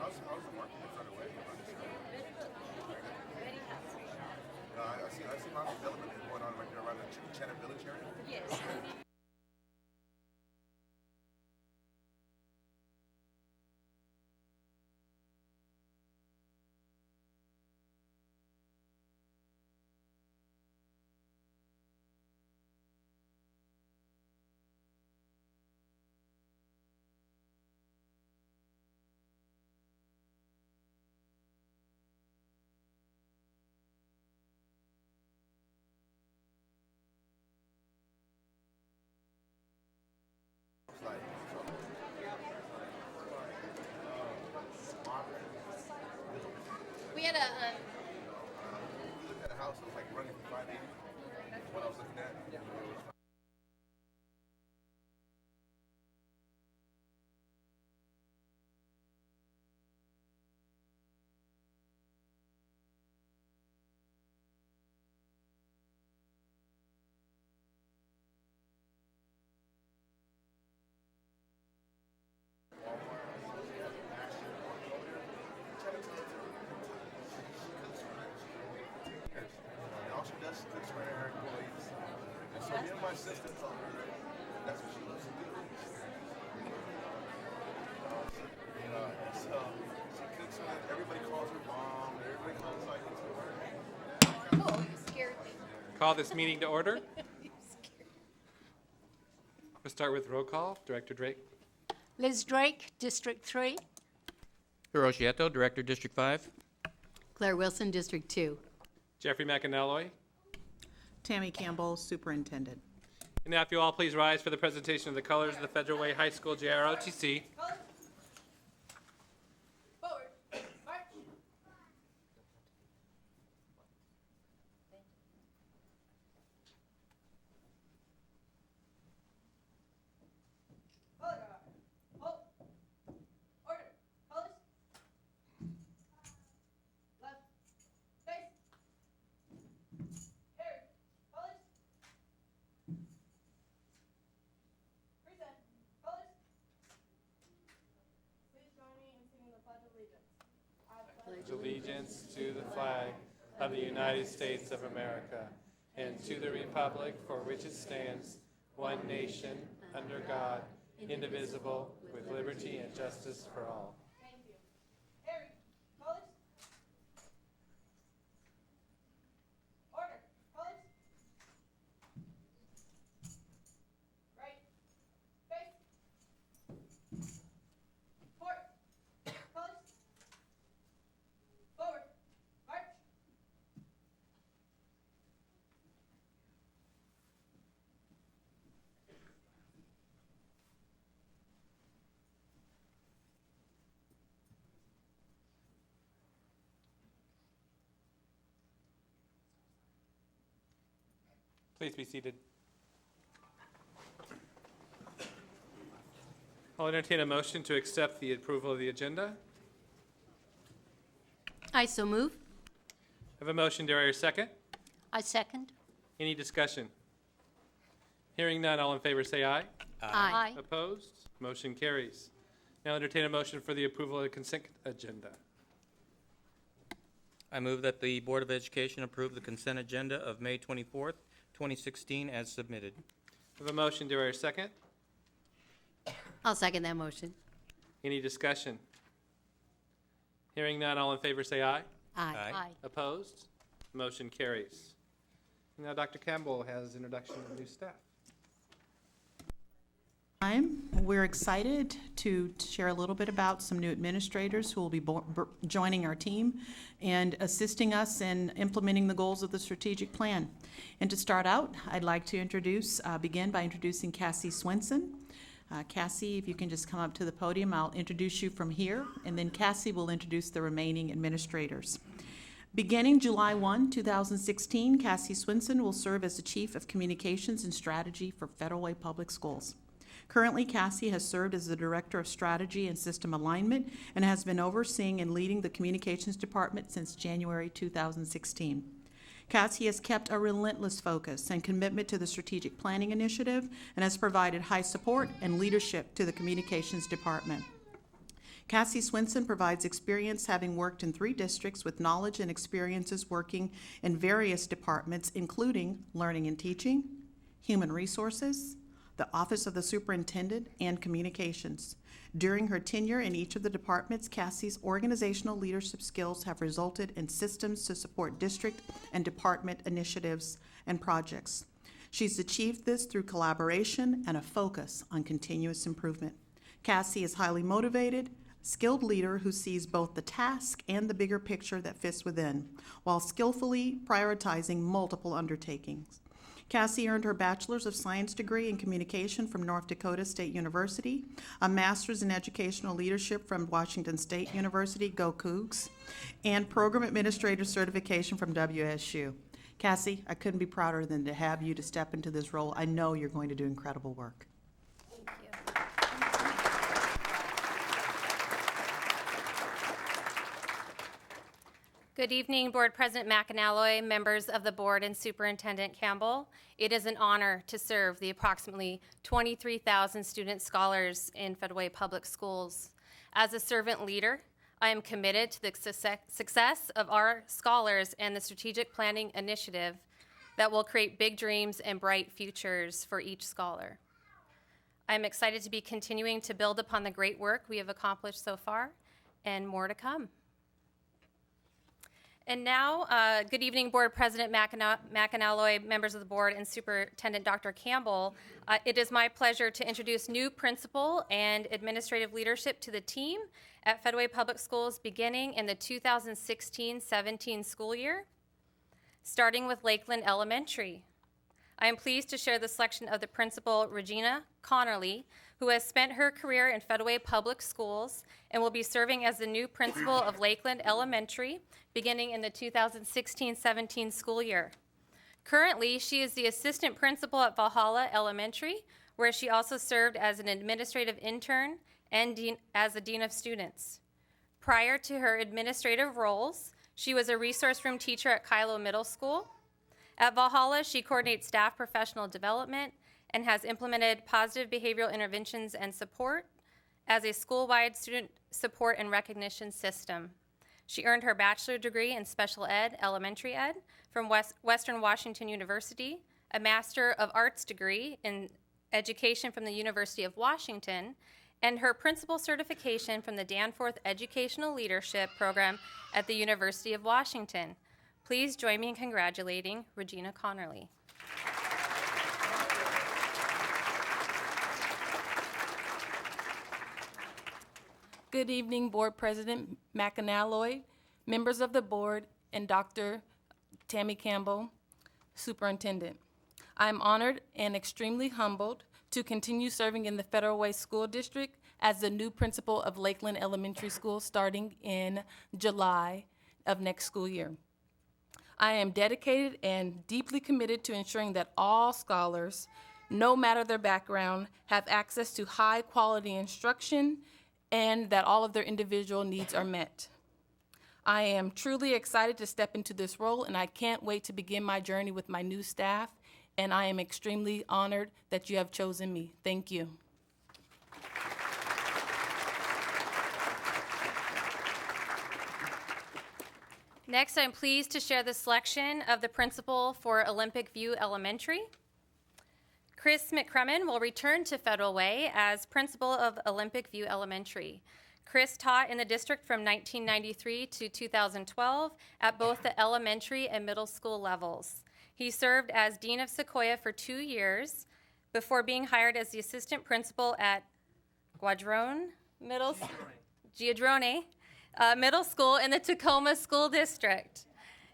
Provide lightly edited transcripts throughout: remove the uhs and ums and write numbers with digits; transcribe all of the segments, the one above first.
how's the market in front of where you're running? Very good. Very happy. I see a lot of development going on right there around the Chicken Village area. Yes. It's like, We had a you look at a house that was like running for 580. What I was looking at. Yeah. And all she does is cooks for her employees. And so me and my sister told her that's what she loves to do. And so she cooks for them. Everybody calls her mom. Everybody calls like to her. oh, you scared me. Call this meeting to order. We'll start with roll call. Director Drake. Liz Drake, District 3. Hiroshi Eto, Director, District 5. Claire Wilson, District 2. Jeffrey McAnalloy. Tammy Campbell, Superintendent. And now if you all please rise for the presentation of the colors of the Federal Way High School JROTC. Allegiance to the flag of the United States of America and to the republic for which it stands, one nation, under God, indivisible, with liberty and justice for all. Thank you. Harry, colors. Order, colors. Right, face. Port, colors. Forward, march. Please be seated. I'll entertain a motion to accept the approval of the agenda. I so move. I have a motion. Do I hear a second? I second. Any discussion? Hearing none, all in favor say aye. Aye. Opposed? Motion carries. Now entertain a motion for the approval of the consent agenda. I move that the Board of Education approve the consent agenda of May 24th, 2016 as submitted. I have a motion. Do I hear a second? I'll second that motion. Any discussion? Hearing none, all in favor say aye. Aye. Aye. Opposed? Motion carries. Now Dr. Campbell has introduction of new staff. We're excited to share a little bit about some new administrators who will be joining our team and assisting us in implementing the goals of the strategic plan. And to start out, I'd like to begin by introducing Cassie Swenson. Cassie, if you can just come up to the podium, I'll introduce you from here, and then Cassie will introduce the remaining administrators. Beginning July 1, 2016, Cassie Swenson will serve as the Chief of Communications and Strategy for Federal Way Public Schools. Currently, Cassie has served as the Director of Strategy and System Alignment and has been overseeing and leading the Communications Department since January 2016. Cassie has kept a relentless focus and commitment to the Strategic Planning Initiative and has provided high support and leadership to the Communications Department. Cassie Swinson provides experience having worked in 3 districts with knowledge and experiences working in various departments, including learning and teaching, human resources, the Office of the Superintendent, and communications. During her tenure in each of the departments, Cassie's organizational leadership skills have resulted in systems to support district and department initiatives and projects. She's achieved this through collaboration and a focus on continuous improvement. Cassie is highly motivated, skilled leader who sees both the task and the bigger picture that fits within, while skillfully prioritizing multiple undertakings. Cassie earned her Bachelor's of Science degree in Communication from North Dakota State University, a Master's in Educational Leadership from Washington State University, go Cougs, and Program Administrator certification from WSU. Cassie, I couldn't be prouder than to have you to step into this role. I know you're going to do incredible work. Good evening, Board President McAnalloy, members of the board, and Superintendent Campbell. It is an honor to serve the approximately 23,000 student scholars in Federal Public Schools. As a servant leader, I am committed to the success of our scholars and the strategic planning initiative that will create big dreams and bright futures for each scholar. I am excited to be continuing to build upon the great work we have accomplished so far, and more to come. And now, good evening, Board President McAnalloy, members of the board, and Superintendent Dr. Campbell. It is my pleasure to introduce new principal and administrative leadership to the team at Federal Public Schools beginning in the 2016-17 school year, starting with Lakeland Elementary. I am pleased to share the selection of the principal, Regina Connerly, who has spent her career in Federal Public Schools and will be serving as the new principal of Lakeland Elementary beginning in the 2016-17 school year. Currently, she is the assistant principal at Valhalla Elementary, where she also served as an administrative intern and as a dean of students. Prior to her administrative roles, she was a resource room teacher at Kylo Middle School. At Valhalla, she coordinates staff professional development and has implemented positive behavioral interventions and support as a school-wide student support and recognition system. She earned her bachelor's degree in special ed, elementary ed, from Western Washington University, a Master of Arts degree in education from the University of Washington, and her principal certification from the Danforth Educational Leadership Program at the University of Washington. Please join me in congratulating Regina Connerly. Good evening, Board President McAnalloy, members of the board, and Dr. Tammy Campbell, Superintendent. I am honored and extremely humbled to continue serving in the Federal Way School District as the new principal of Lakeland Elementary School starting in July of next school year. I am dedicated and deeply committed to ensuring that all scholars, no matter their background, have access to high-quality instruction and that all of their individual needs are met. I am truly excited to step into this role, and I can't wait to begin my journey with my new staff, and I am extremely honored that you have chosen me. Thank you. Next, I'm pleased to share the selection of the principal for Olympic View Elementary. Chris McCrummen will return to Federal Way as principal of Olympic View Elementary. Chris taught in the district from 1993 to 2012 at both the elementary and middle school levels. He served as Dean of Sequoia for 2 years before being hired as the assistant principal at Giadrone Middle School in the Tacoma School District.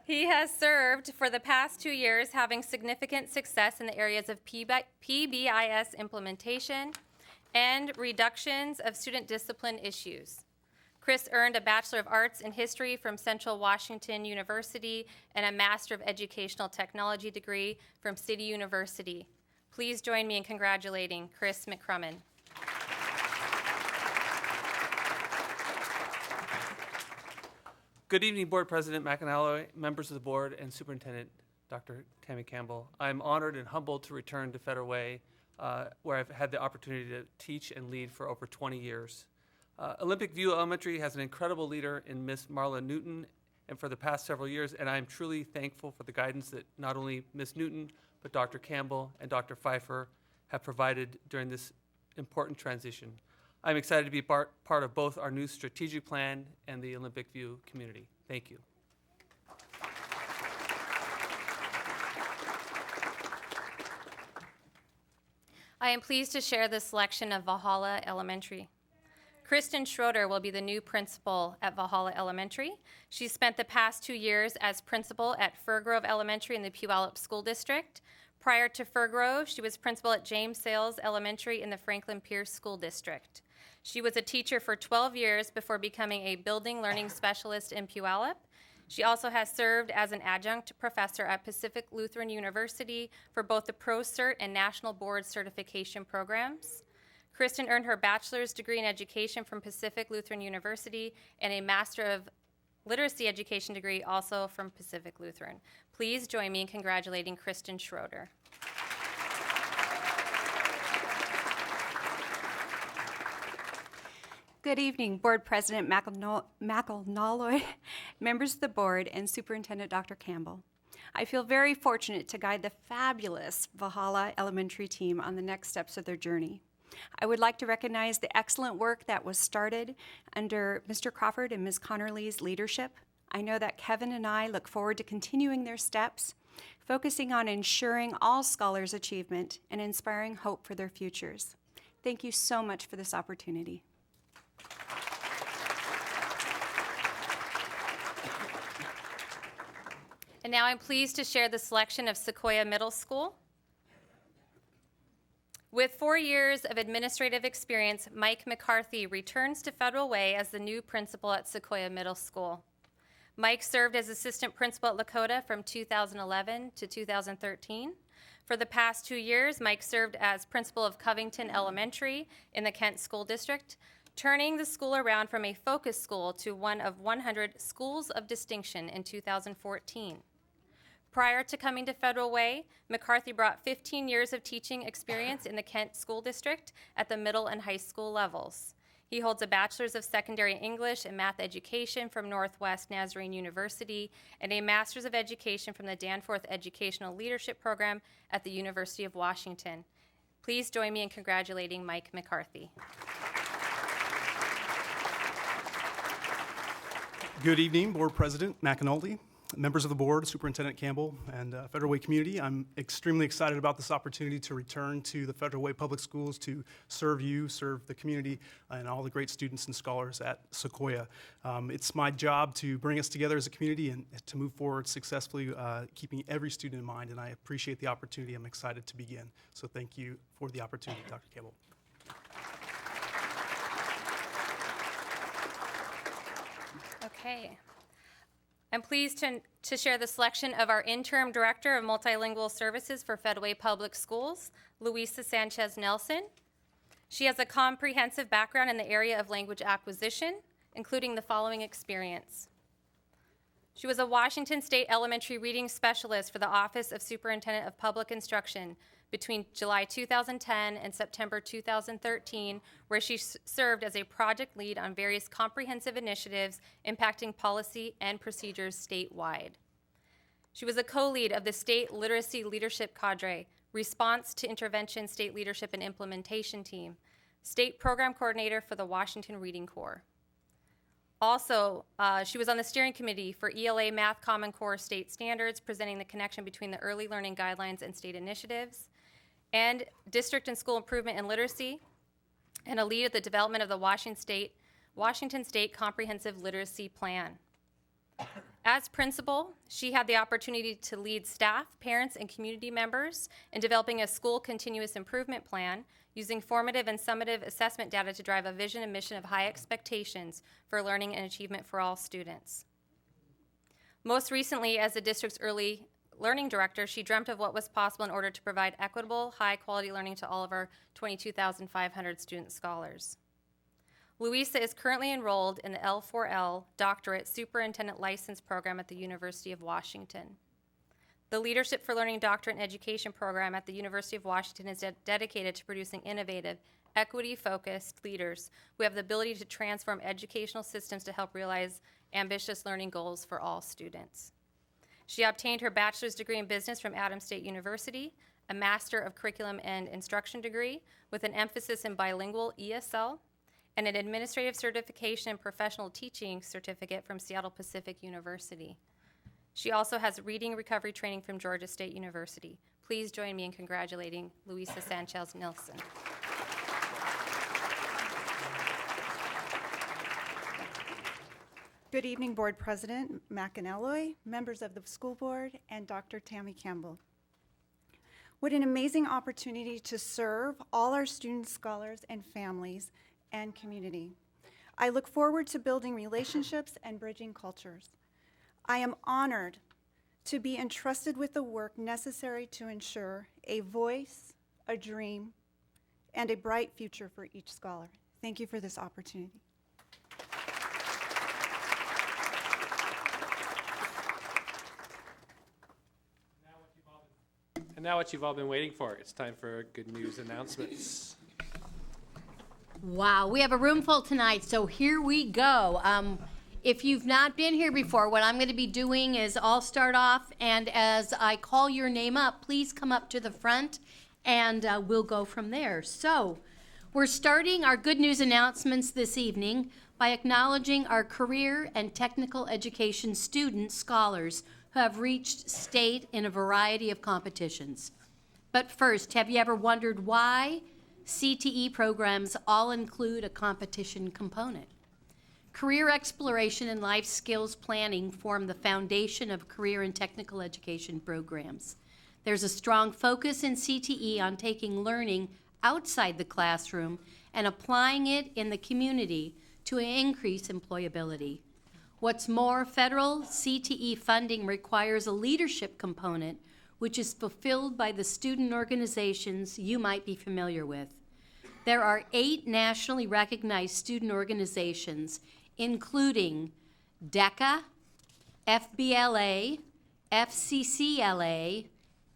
He has served for the past 2 years, having significant success in the areas of PBIS implementation and reductions of student discipline issues. Chris earned a Bachelor of Arts in History from Central Washington University and a Master of Educational Technology degree from City University. Please join me in congratulating Chris McCrummen. Good evening, Board President McAnalloy, members of the board, and Superintendent Dr. Tammy Campbell. I'm honored and humbled to return to Federal Way, where I've had the opportunity to teach and lead for over 20 years. Olympic View Elementary has an incredible leader in Miss Marla Newton, and for the past several years, and I am truly thankful for the guidance that not only Miss Newton, but Dr. Campbell and Dr. Pfeiffer have provided during this important transition. I'm excited to be part of both our new strategic plan and the Olympic View community. Thank you. I am pleased to share the selection of Valhalla Elementary. Kristen Schroeder will be the new principal at Valhalla Elementary. She spent the past 2 years as principal at Fir Grove Elementary in the Puyallup School District. Prior to Fir Grove, she was principal at James Sales Elementary in the Franklin Pierce School District. She was a teacher for 12 years before becoming a building learning specialist in Puyallup. She also has served as an adjunct professor at Pacific Lutheran University for both the ProCert and National Board Certification programs. Kristen earned her bachelor's degree in education from Pacific Lutheran University and a Master of Literacy Education degree also from Pacific Lutheran. Please join me in congratulating Kristen Schroeder. Good evening, Board President McElnalloy, members of the board, and Superintendent Dr. Campbell. I feel very fortunate to guide the fabulous Valhalla Elementary team on the next steps of their journey. I would like to recognize the excellent work that was started under Mr. Crawford and Ms. Connerly's leadership. I know that Kevin and I look forward to continuing their steps, focusing on ensuring all scholars' achievement and inspiring hope for their futures. Thank you so much for this opportunity. And now I'm pleased to share the selection of Sequoia Middle School. With 4 years of administrative experience, Mike McCarthy returns to Federal Way as the new principal at Sequoia Middle School. Mike served as assistant principal at Lakota from 2011 to 2013. For the past 2 years, Mike served as principal of Covington Elementary in the Kent School District, turning the school around from a focus school to one of 100 schools of distinction in 2014. Prior to coming to Federal Way, McCarthy brought 15 years of teaching experience in the Kent School District at the middle and high school levels. He holds a Bachelor's of Secondary English and Math Education from Northwest Nazarene University and a Master's of Education from the Danforth Educational Leadership Program at the University of Washington. Please join me in congratulating Mike McCarthy. Good evening, Board President McAnulty, members of the board, Superintendent Campbell, and Federal Way community. I'm extremely excited about this opportunity to return to the Federal Way Public Schools to serve you, serve the community, and all the great students and scholars at Sequoia. It's my job to bring us together as a community and to move forward successfully, keeping every student in mind, and I appreciate the opportunity. I'm excited to begin. So thank you for the opportunity, Dr. Campbell. Okay. I'm pleased to share the selection of our Interim Director of Multilingual Services for Fedway Public Schools, Luisa Sanchez Nelson. She has a comprehensive background in the area of language acquisition, including the following experience. She was a Washington State Elementary Reading Specialist for the Office of Superintendent of Public Instruction between July 2010 and September 2013, where she served as a project lead on various comprehensive initiatives impacting policy and procedures statewide. She was a co-lead of the State Literacy Leadership Cadre, Response to Intervention State Leadership and Implementation Team, State Program Coordinator for the Washington Reading Corps. Also, she was on the steering committee for ELA Math Common Core state standards, presenting the connection between the early learning guidelines and state initiatives, and district and school improvement and literacy, and a lead at the development of the Washington State Comprehensive Literacy Plan. As principal, she had the opportunity to lead staff, parents, and community members in developing a school continuous improvement plan using formative and summative assessment data to drive a vision and mission of high expectations for learning and achievement for all students. Most recently, as the district's early learning director, she dreamt of what was possible in order to provide equitable, high-quality learning to all of our 22,500 student scholars. Luisa is currently enrolled in the L4L Doctorate Superintendent License Program at the University of Washington. The Leadership for Learning Doctorate in Education program at the University of Washington is dedicated to producing innovative, equity-focused leaders who have the ability to transform educational systems to help realize ambitious learning goals for all students. She obtained her bachelor's degree in business from Adams State University, a Master of Curriculum and Instruction degree with an emphasis in bilingual ESL, and an administrative certification in professional teaching certificate from Seattle Pacific University. She also has reading recovery training from Georgia State University. Please join me in congratulating Luisa Sanchez Nilsson. Good evening, Board President McAnalloy, members of the school board, and Dr. Tammy Campbell. What an amazing opportunity to serve all our students, scholars, and families and community. I look forward to building relationships and bridging cultures. I am honored to be entrusted with the work necessary to ensure a voice, a dream, and a bright future for each scholar. Thank you for this opportunity. And now what you've all been waiting for. It's time for good news announcements. Wow, we have a room full tonight, so here we go. If you've not been here before, what I'm going to be doing is I'll start off, and as I call your name up, please come up to the front, and we'll go from there. So, we're starting our good news announcements this evening by acknowledging our career and technical education students, scholars, who have reached state in a variety of competitions. But first, have you ever wondered why CTE programs all include a competition component? Career exploration and life skills planning form the foundation of career and technical education programs. There's a strong focus in CTE on taking learning outside the classroom and applying it in the community to increase employability. What's more, federal CTE funding requires a leadership component, which is fulfilled by the student organizations you might be familiar with. There are 8 nationally recognized student organizations, including DECA, FBLA, FCCLA,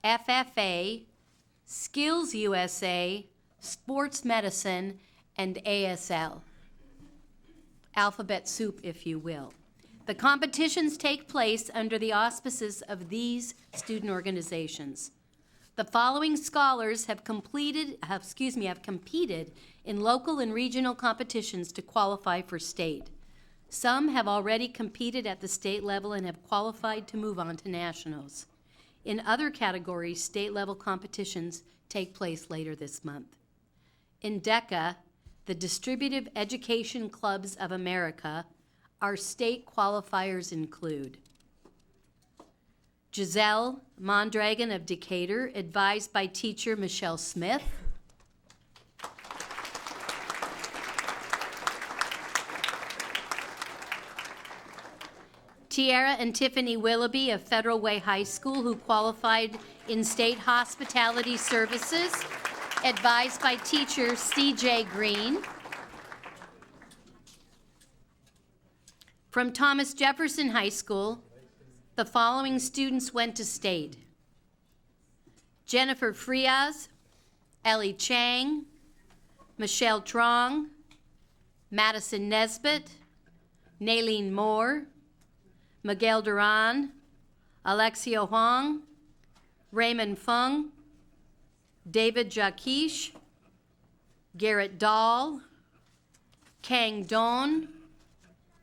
FFA, Skills USA, Sports Medicine, and ASL. Alphabet soup, if you will. The competitions take place under the auspices of these student organizations. The following scholars have competed in local and regional competitions to qualify for state. Some have already competed at the state level and have qualified to move on to nationals. In other categories, state-level competitions take place later this month. In DECA, the Distributive Education Clubs of America, our state qualifiers include Giselle Mondragon of Decatur, advised by teacher Michelle Smith. Tiara and Tiffany Willoughby of Federal Way High School, who qualified in state hospitality services, advised by teacher C.J. Green. From Thomas Jefferson High School, the following students went to state: Jennifer Frias, Ellie Chang, Michelle Trong, Madison Nesbitt, Naylene Moore, Miguel Duran, Alexio Huang, Raymond Fung, David Jaquish, Garrett Dahl, Kang Don,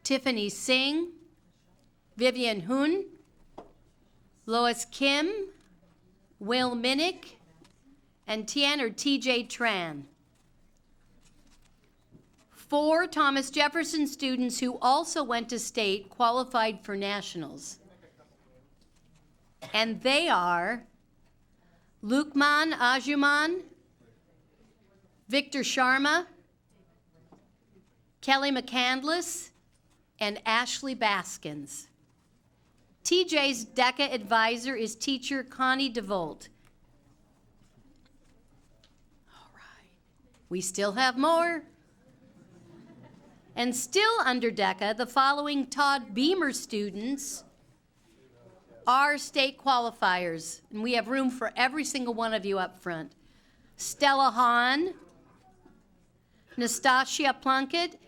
Tiffany Singh, Vivian Hun, Lois Kim, Will Minnick, and Tien or TJ Tran. 4 Thomas Jefferson students who also went to state qualified for nationals. And they are Lukman Ajuman, Victor Sharma, Kelly McCandless, and Ashley Baskins. TJ's DECA advisor is teacher Connie DeVolt. All right, we still have more. And still under DECA, the following Todd Beamer students are state qualifiers, and we have room for every single one of you up front. Stella Hahn, Nastasia Plunkett,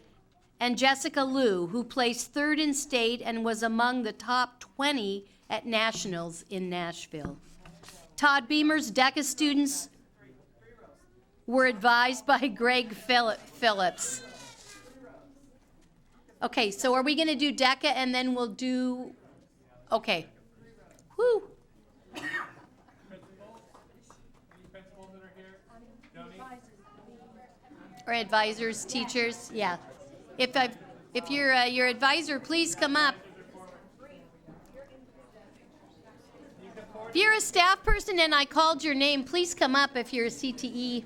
and Jessica Liu, who placed third in state and was among the top 20 at nationals in Nashville. Todd Beamer's DECA students were advised by Greg Phillips. Okay, so are we going to do DECA and then we'll do, okay. Whew. Or advisors, teachers, yeah. If you're your advisor, please come up. If you're a staff person and I called your name, please come up if you're a CTE.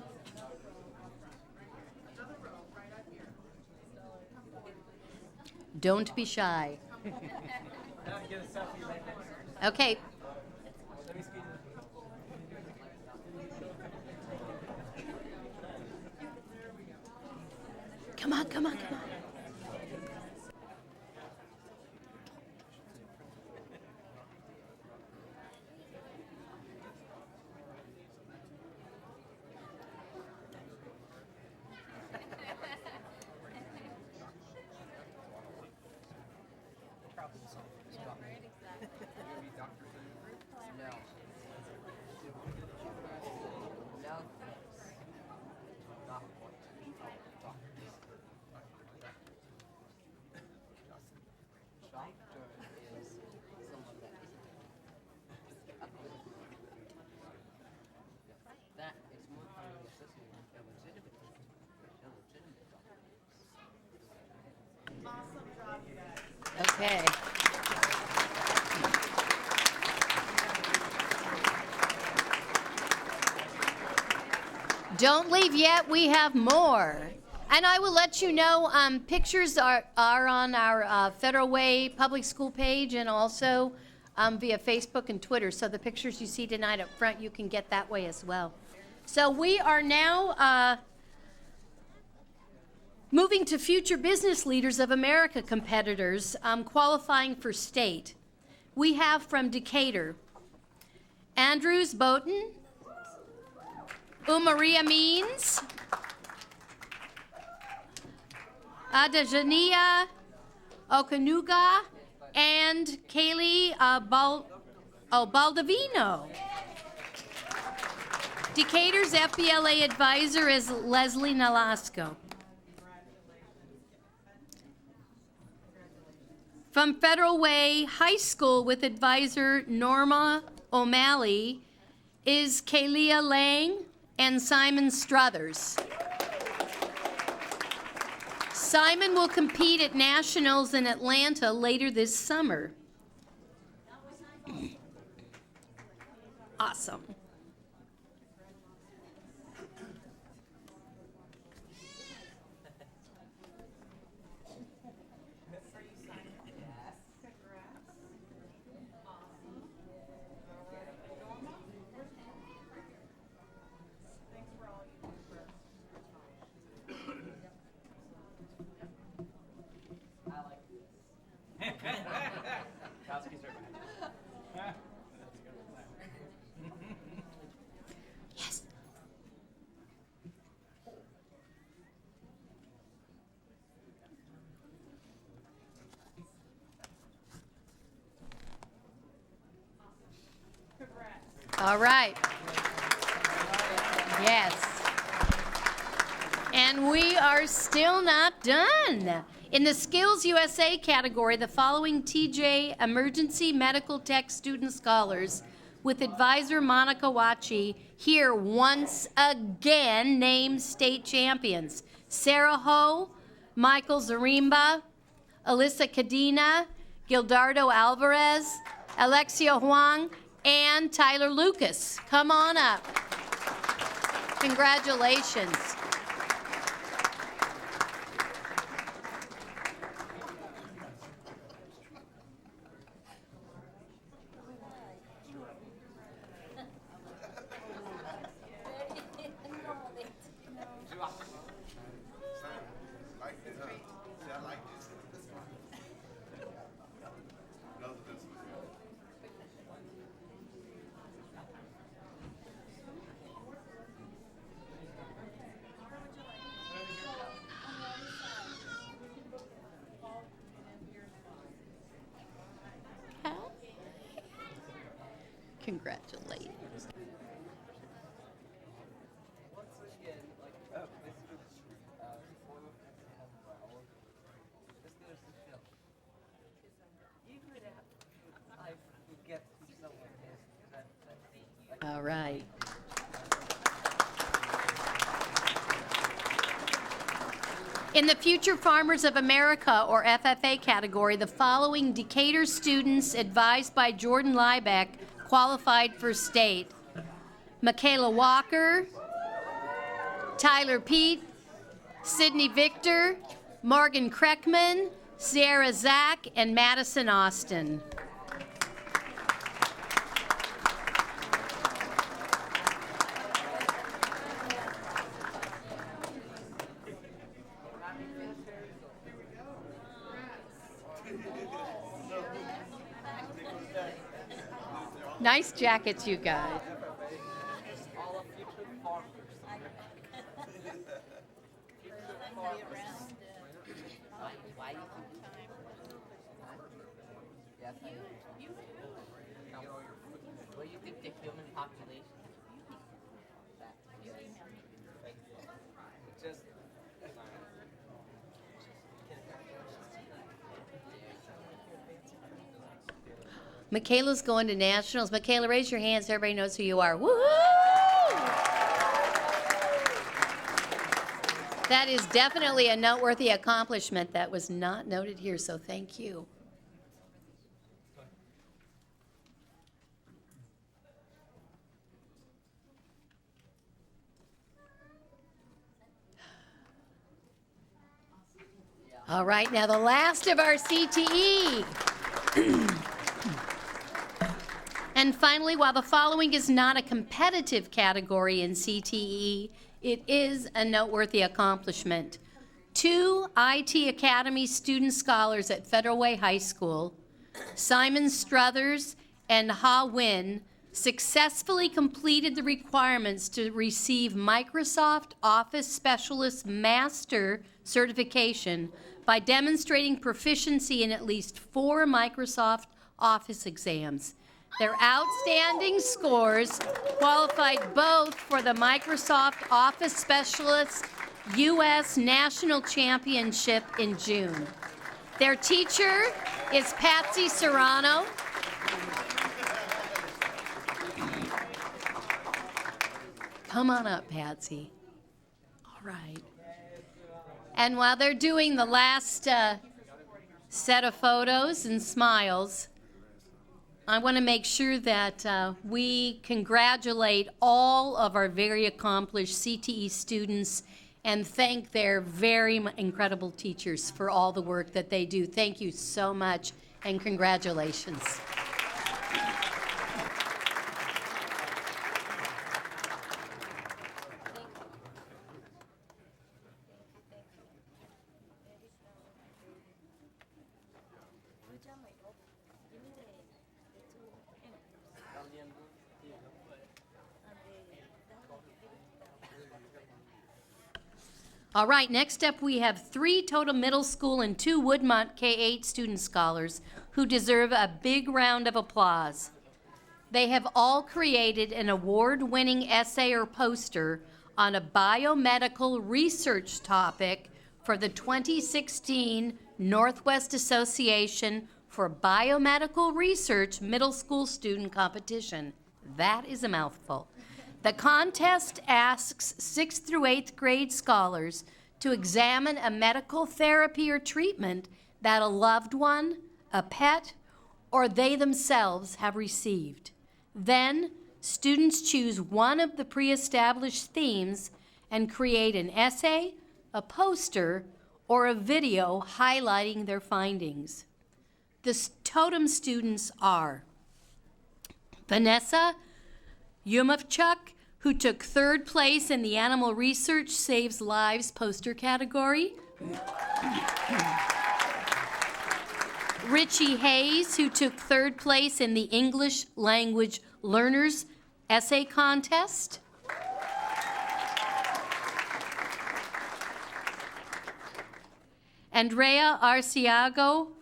Don't be shy. Okay. Come on, come on, come on. Okay. Don't leave yet, we have more. And I will let you know, pictures are on our Federal Way Public School page and also via Facebook and Twitter. So the pictures you see tonight up front, you can get that way as well. So we are now moving to Future Business Leaders of America competitors qualifying for state. We have from Decatur, Andrews Boughton, Maria Means, Adajania Okanuga, and Kaylee Baldovino. Decatur's FBLA advisor is Leslie Nolasco. From Federal Way High School with advisor Norma O'Malley is Kalia Lang and Simon Struthers. Simon will compete at nationals in Atlanta later this summer. Awesome. Yes. All right. Yes. And we are still not done. In the Skills USA category, the following TJ Emergency Medical Tech Student Scholars with advisor Monica Wachi here once again named state champions. Sarah Ho, Michael Zarimba, Alyssa Cadena, Gildardo Alvarez, Alexia Huang, and Tyler Lucas. Come on up. Congratulations. Congratulations. All right. In the Future Farmers of America, or FFA category, the following Decatur students advised by Jordan Liebeck qualified for state: Michaela Walker, Tyler Pete, Sydney Victor, Morgan Kreckman, Sierra Zach, and Madison Austin. Nice jackets, you guys. What do you think the human population? Michaela's going to nationals. Michaela, raise your hands so everybody knows who you are. Woo-hoo! That is definitely a noteworthy accomplishment that was not noted here, so thank you. All right, now the last of our CTE. And finally, while the following is not a competitive category in CTE, it is a noteworthy accomplishment. 2 IT Academy student scholars at Federal Way High School, Simon Struthers and Ha Win, successfully completed the requirements to receive Microsoft Office Specialist Master certification by demonstrating proficiency in at least 4 Microsoft Office exams. Their outstanding scores qualified both for the Microsoft Office Specialist U.S. National Championship in June. Their teacher is Patsy Serrano. Come on up, Patsy. All right. And while they're doing the last set of photos and smiles, I want to make sure that we congratulate all of our very accomplished CTE students and thank their very incredible teachers for all the work that they do. Thank you so much, and congratulations. All right, next up we have 3 Totem Middle School and 2 Woodmont K-8 student scholars who deserve a big round of applause. They have all created an award-winning essay or poster on a biomedical research topic for the 2016 Northwest Association for Biomedical Research Middle School Student Competition. That is a mouthful. The contest asks 6th through 8th grade scholars to examine a medical therapy or treatment that a loved one, a pet, or they themselves have received. Then, students choose one of the pre-established themes and create an essay, a poster, or a video highlighting their findings. The Totem students are Vanessa Yumavchuk, who took 3rd place in the Animal Research Saves Lives poster category. Richie Hayes, who took 3rd place in the English Language Learners Essay Contest. Andrea Arciogo,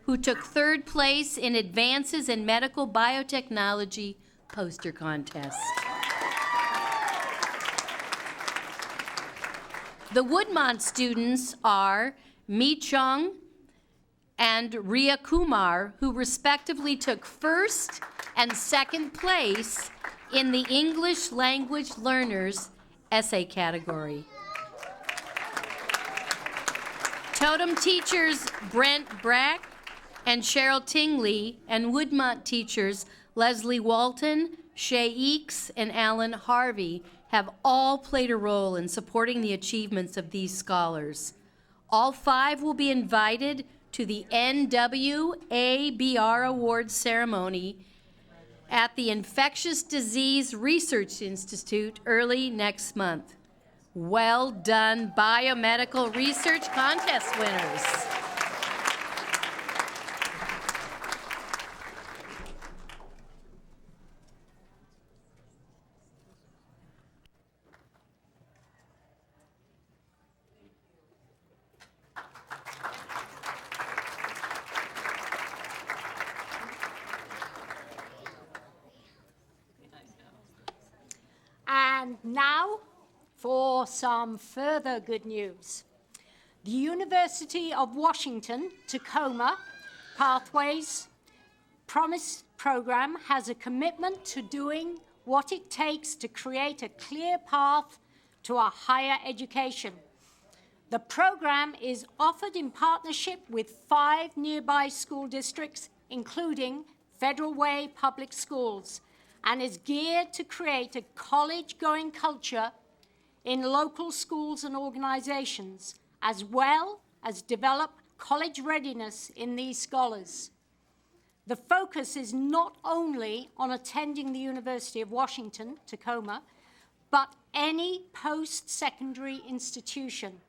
who took third place in Advances in Medical Biotechnology poster contest. The Woodmont students are Mi Chung and Ria Kumar, who respectively took first and second place in the English Language Learners essay category. Totem teachers Brent Brack and Cheryl Tingley, and Woodmont teachers Leslie Walton, Shay Eakes, and Alan Harvey have all played a role in supporting the achievements of these scholars. All 5 will be invited to the NWABR Awards ceremony at the Infectious Disease Research Institute early next month. Well done, biomedical research contest winners. And now for some further good news. The University of Washington, Tacoma Pathways Promise program has a commitment to doing what it takes to create a clear path to a higher education. The program is offered in partnership with 5 nearby school districts, including Federal Way Public Schools, and is geared to create a college-going culture in local schools and organizations, as well as develop college readiness in these scholars. The focus is not only on attending the University of Washington, Tacoma, but any post-secondary institution.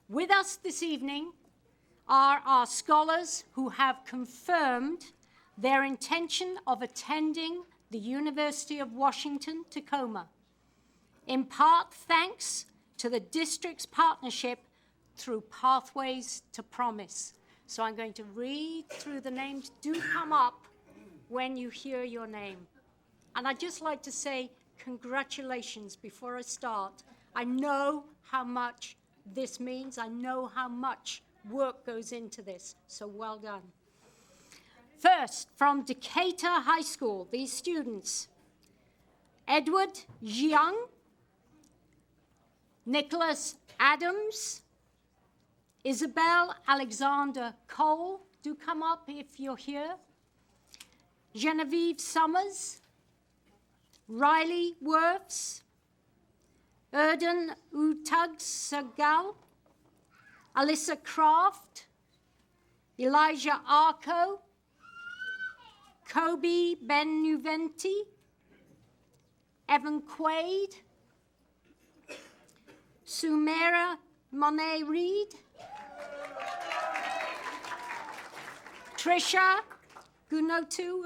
With us this evening are our scholars who have confirmed their intention of attending the University of Washington, Tacoma, in part thanks to the district's partnership through Pathways to Promise. So I'm going to read through the names. Do come up when you hear your name. And I'd just like to say congratulations before I start. I know how much this means. I know how much work goes into this. So well done. First, from Decatur High School, these students: Edward Jiang, Nicholas Adams, Isabel Alexander Cole, do come up if you're here, Genevieve Summers, Riley Wirfs, Erden Utag-Sagal, Alyssa Kraft, Elijah Arco, Kobe Benuventi, Evan Quaid, Sumera Monet Reed, Trisha Gunotu,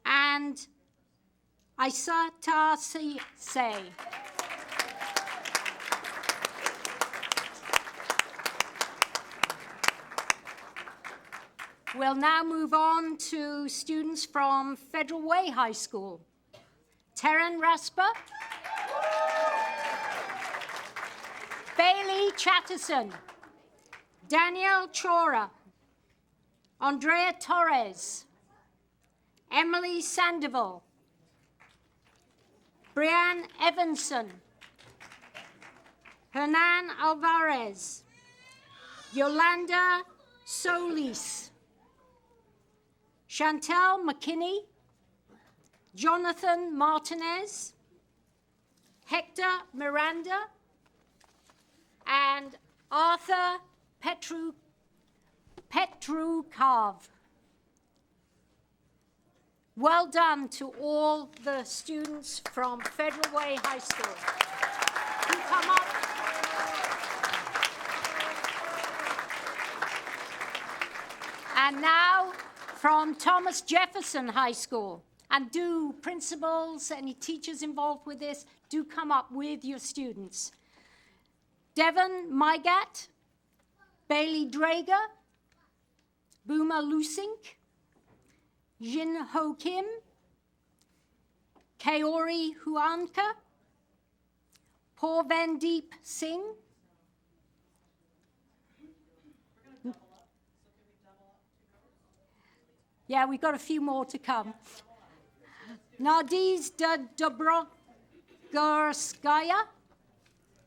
and Isata Say. We'll now move on to students from Federal Way High School. Terran Rasper, Bailey Chatterson, Danielle Chora, Andrea Torres, Emily Sandoval, Brianne Evanson, Hernan Alvarez, Yolanda Solis, Chantel McKinney, Jonathan Martinez, Hector Miranda, and Arthur Petrukov. Well done to all the students from Federal Way High School. You come up. And now from Thomas Jefferson High School. And do principals, any teachers involved with this, do come up with your students. Devon Mygat, Bailey Drager, Boomer Lusink, Jin Ho Kim, Kaori Huanka, Purvandeep Singh, yeah, we've got a few more to come. Nardiz Dobrogorskaya,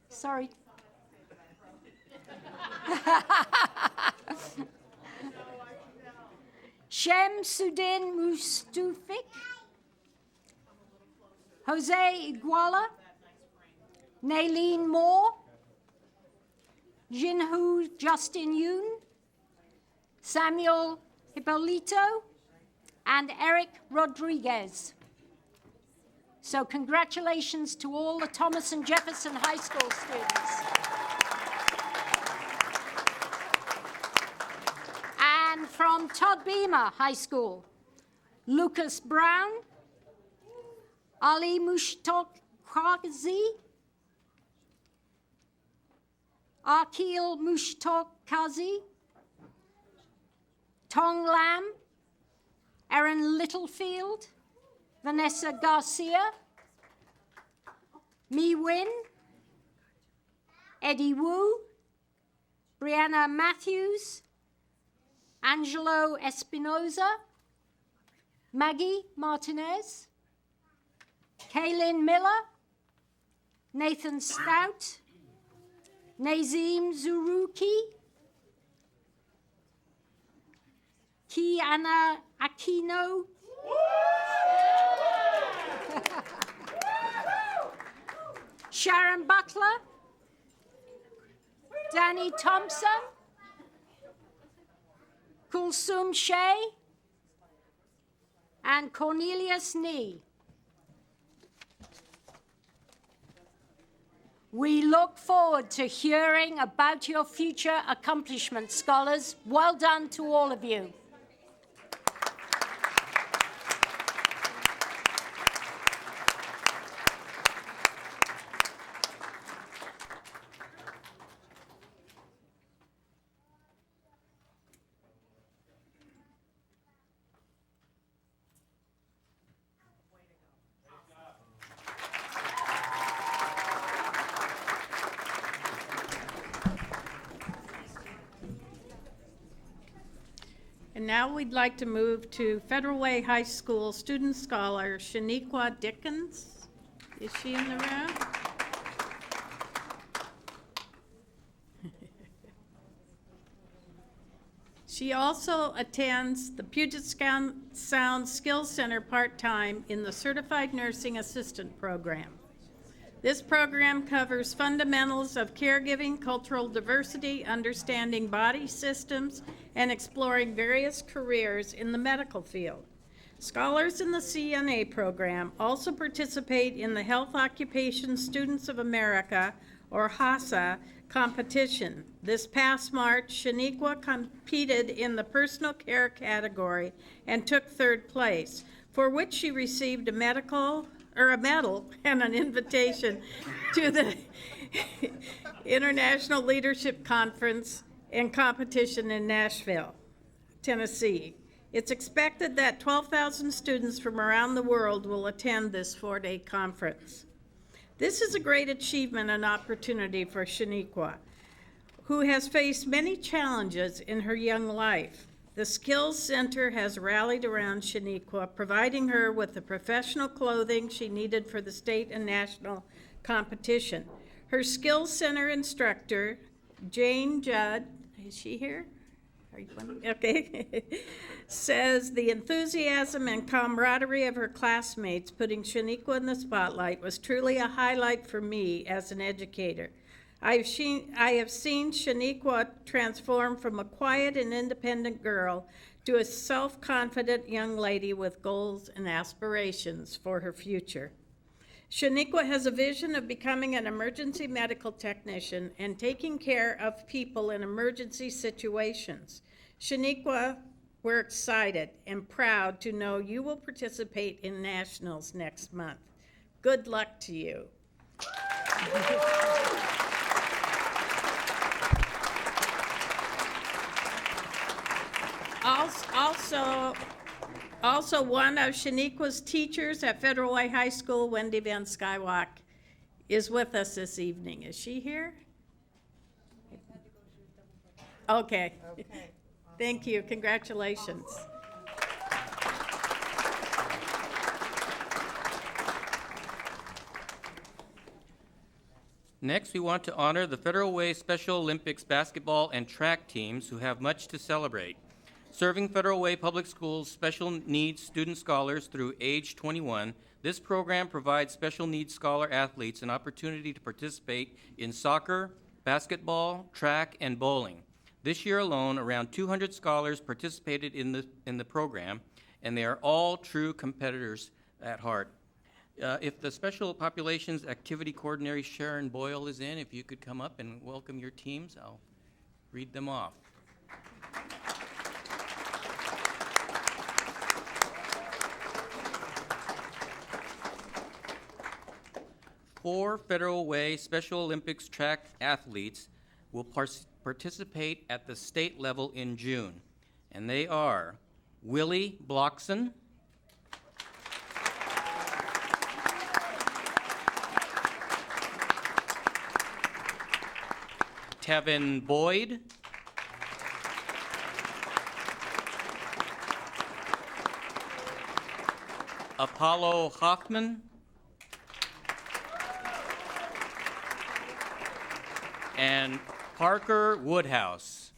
sorry. Shamsuddin Mustufik, Jose Iguala, Nailene Moore, Jinhu Justin Yoon, Samuel Hippolito, and Eric Rodriguez. So congratulations to all the Thomas and Jefferson High School students. And from Todd Beamer High School, Lucas Brown, Ali Mushtokhazi, Akil Mushtokhazi, Tong Lam, Erin Littlefield, Vanessa Garcia, Mi Win, Eddie Wu, Brianna Matthews, Angelo Espinoza, Maggie Martinez, Kaylin Miller, Nathan Stout, Nazim Zuruki, Kiana Aquino, Sharon Butler, Danny Thompson, Kulsum Shea, and Cornelius Nee. We look forward to hearing about your future accomplishments, scholars. Well done to all of you. And now we'd like to move to Federal Way High School student scholar Shaniqua Dickens. Is she in the room? She also attends the Puget Sound Skills Center part-time in the Certified Nursing Assistant Program. This program covers fundamentals of caregiving, cultural diversity, understanding body systems, and exploring various careers in the medical field. Scholars in the CNA program also participate in the Health Occupation Students of America, or HASA, competition. This past March, Shaniqua competed in the personal care category and took third place, for which she received a medal and an invitation to the International Leadership Conference and competition in Nashville, Tennessee. It's expected that 12,000 students from around the world will attend this 4-day conference. This is a great achievement and opportunity for Shaniqua, who has faced many challenges in her young life. The Skills Center has rallied around Shaniqua, providing her with the professional clothing she needed for the state and national competition. Her Skills Center instructor, Jane Judd, is she here? Are you okay? Says the enthusiasm and camaraderie of her classmates putting Shaniqua in the spotlight was truly a highlight for me as an educator. I have seen Shaniqua transform from a quiet and independent girl to a self-confident young lady with goals and aspirations for her future. Shaniqua has a vision of becoming an emergency medical technician and taking care of people in emergency situations. Shaniqua, we're excited and proud to know you will participate in nationals next month. Good luck to you. Also, one of Shaniqua's teachers at Federal Way High School, Wendy Van Skywalk, is with us this evening. Is she here? Okay. Thank you. Congratulations. Next, we want to honor the Federal Way Special Olympics basketball and track teams who have much to celebrate. Serving Federal Way Public Schools special needs student scholars through age 21, this program provides special needs scholar athletes an opportunity to participate in soccer, basketball, track, and bowling. This year alone, around 200 scholars participated in the program, and they are all true competitors at heart. If the Special Populations Activity Coordinator Sharon Boyle is in, if you could come up and welcome your teams, I'll read them off. Four Federal Way Special Olympics track athletes will participate at the state level in June, and they are Willie Blockson, Tevin Boyd, Apollo Hoffman, and Parker Woodhouse.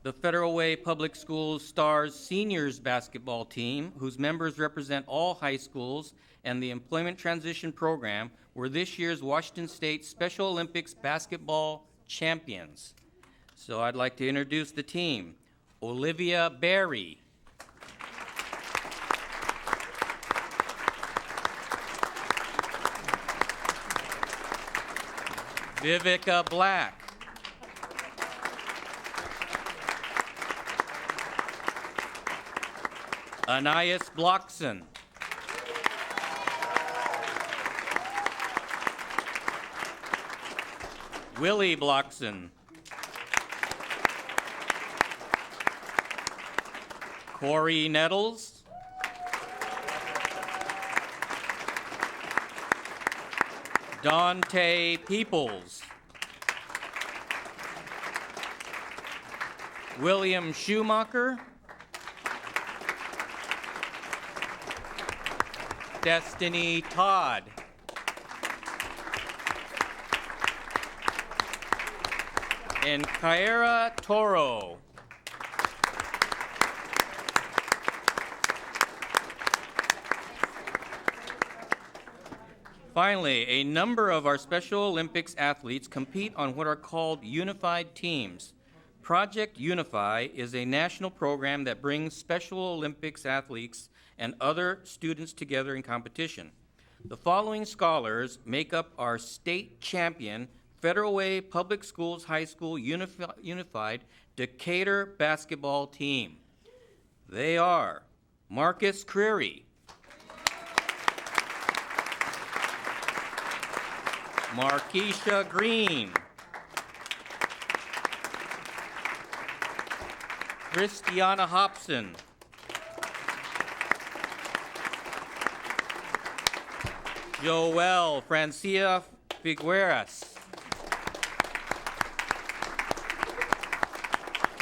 The Federal Way Public Schools Stars Seniors basketball team, whose members represent all high schools and the Employment Transition Program, were this year's Washington State Special Olympics basketball champions. So I'd like to introduce the team. Olivia Berry, Vivica Black, Anais Blockson, Willie Blockson, Corey Nettles, Dante Peoples, William Schumacher, Destiny Todd, and Kyra Toro. Finally, a number of our Special Olympics athletes compete on what are called unified teams. Project Unify is a national program that brings Special Olympics athletes and other students together in competition. The following scholars make up our state champion Federal Way Public Schools High School Unified Decatur basketball team. They are Marcus Creary, Markeisha Green, Christiana Hobson, Joelle Francia Figueras,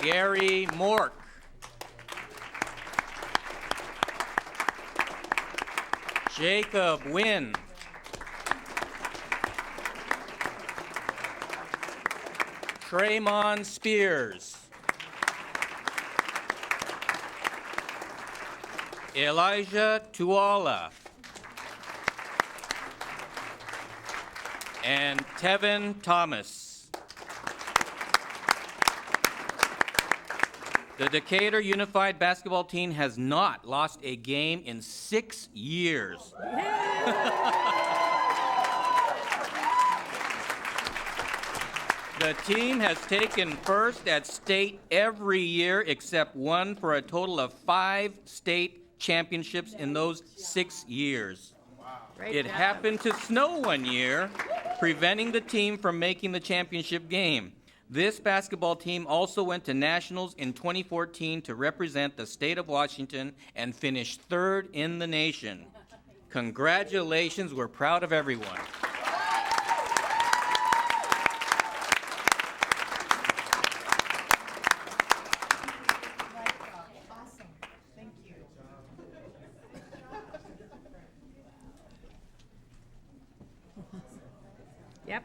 Gary Mork, Jacob Wynn, Traymon Spears, Elijah Tuala, and Tevin Thomas. The Decatur Unified Basketball Team has not lost a game in 6 years. The team has taken first at state every year except one, for a total of 5 state championships in those 6 years. It happened to snow one year, preventing the team from making the championship game. This basketball team also went to nationals in 2014 to represent the state of Washington and finished third in the nation. Congratulations, we're proud of everyone. Yep.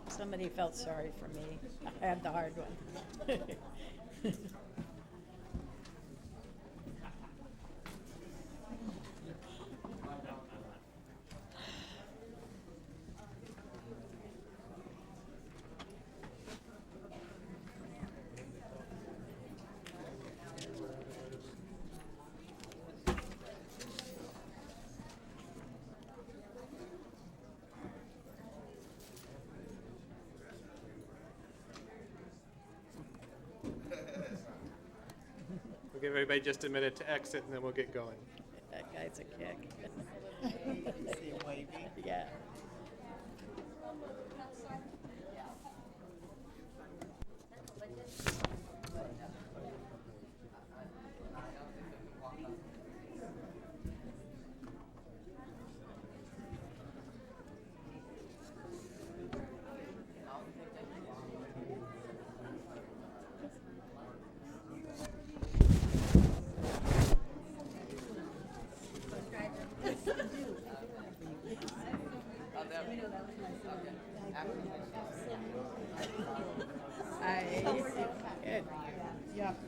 Somebody felt sorry for me. I had the hard one. We'll give everybody just a minute to exit, and then we'll get going. That guy's a kick. See him waving? Yeah. Good. Yep.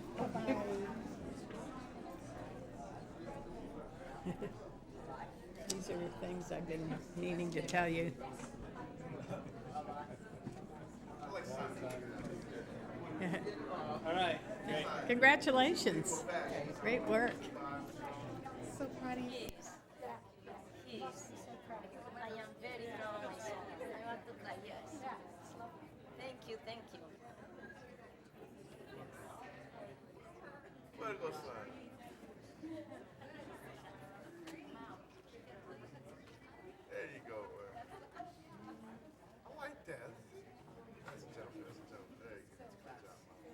These are the things I've been meaning to tell you. All right, great. Congratulations. Great work. So proud of you. I am very proud of myself. I want to cry, yes. Thank you, thank you. Way to go, son. There you go, man. I like that. That's a jump, that's a jump. There you go. Good job, Mom.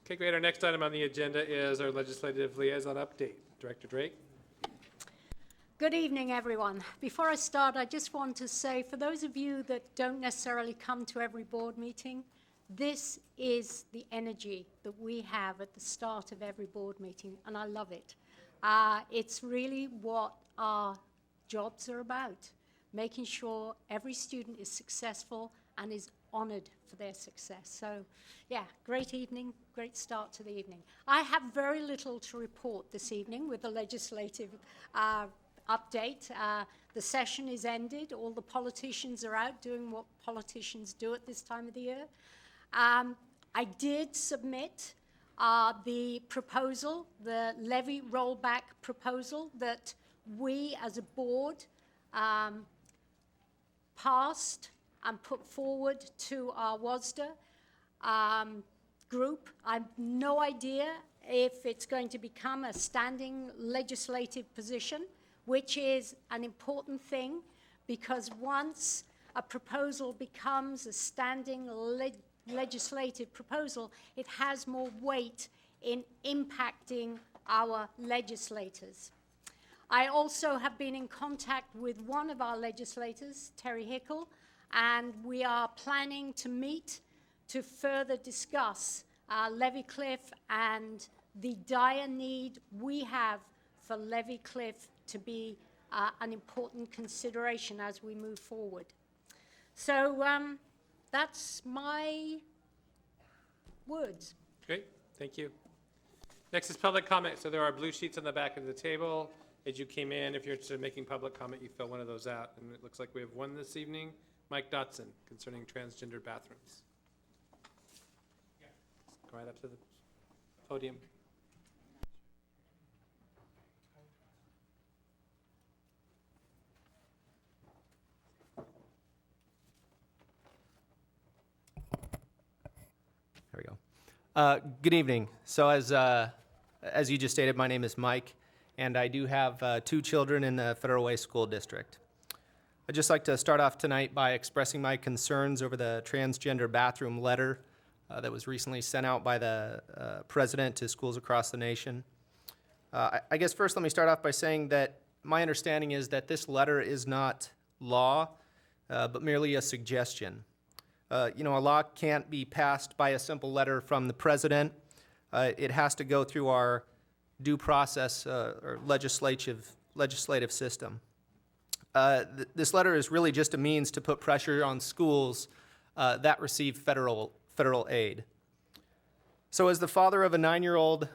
Okay, great. Our next item on the agenda is our legislative liaison update. Director Drake. Good evening, everyone. Before I start, I just want to say, for those of you that don't necessarily come to every board meeting, this is the energy that we have at the start of every board meeting, and I love it. It's really what our jobs are about, making sure every student is successful and is honored for their success. So, yeah, great evening, great start to the evening. I have very little to report this evening with the legislative update. The session is ended. All the politicians are out doing what politicians do at this time of the year. I did submit the proposal, the levy rollback proposal that we as a board passed and put forward to our WASDA group. I have no idea if it's going to become a standing legislative position, which is an important thing, because once a proposal becomes a standing legislative proposal, it has more weight in impacting our legislators. I also have been in contact with one of our legislators, Terry Hickle, and we are planning to meet to further discuss Levy Cliff and the dire need we have for Levy Cliff to be an important consideration as we move forward. So that's my words. Great, thank you. Next is public comment. So there are blue sheets on the back of the table. As you came in, if you're interested in making public comment, you fill one of those out. And it looks like we have one this evening. Mike Dotson, concerning transgender bathrooms. Go right up to the... Podium. There we go. Good evening. So as you just stated, my name is Mike, and I do have 2 children in the Federal Way School District. I'd just like to start off tonight by expressing my concerns over the transgender bathroom letter that was recently sent out by the president to schools across the nation. I guess first let me start off by saying that my understanding is that this letter is not law, but merely a suggestion. A law can't be passed by a simple letter from the president. It has to go through our due process or legislative system. This letter is really just a means to put pressure on schools that receive federal aid. So as the father of a 9-year-old